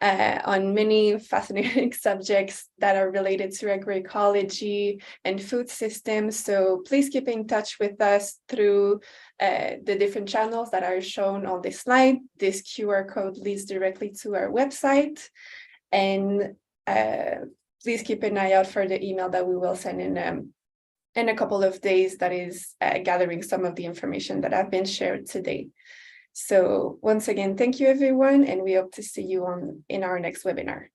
on many fascinating subjects that are related to agroecology and food systems. So please keep in touch with us through the different channels that are shown on this slide. This QR code leads directly to our website. And please keep an eye out for the email that we will send in a couple of days that is gathering some of the information that have been shared today. So once again, thank you everyone, and we hope to see you in our next webinar.